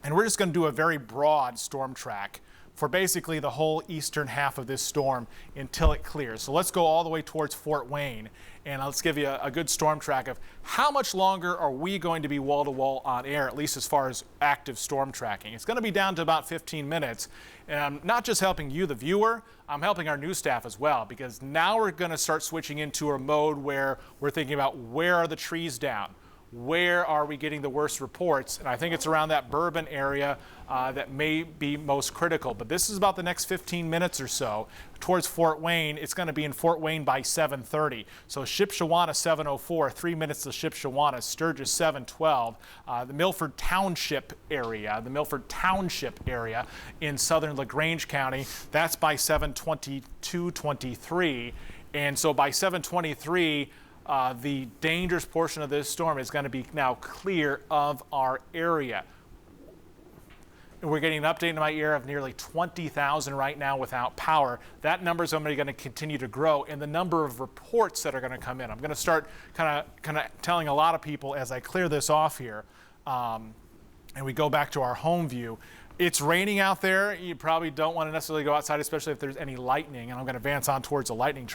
and we're just gonna do a very broad storm track for basically the whole eastern half of this storm until it clears. So let's go all the way towards Fort Wayne, and let's give you a good storm track of how much longer are we going to be wall-to-wall on air, at least as far as active storm tracking. It's going to be down to about 15 minutes, and I'm not just helping you, the viewer, I'm helping our news staff as well, because now we're going to start switching into a mode where we're thinking about where are the trees down? Where are we getting the worst reports? And I think it's around that Bourbon area that may be most critical. But this is about the next 15 minutes or so towards Fort Wayne. It's going to be in Fort Wayne by 7:30. So Shipshewana 7:04, 3 minutes to Shipshewana, Sturgis 7:12, the Milford Township area in southern LaGrange County, that's by 7:22:23. And so by 7:23, the dangerous portion of this storm is going to be now clear of our area. And we're getting an update in my ear of nearly 20,000 right now without power. That number is only going to continue to grow, and the number of reports that are going to come in. I'm going to start kind of telling a lot of people as I clear this off here, and we go back to our home view. It's raining out there. You probably don't want to necessarily go outside, especially if there's any lightning. And I'm going to advance on towards the lightning track.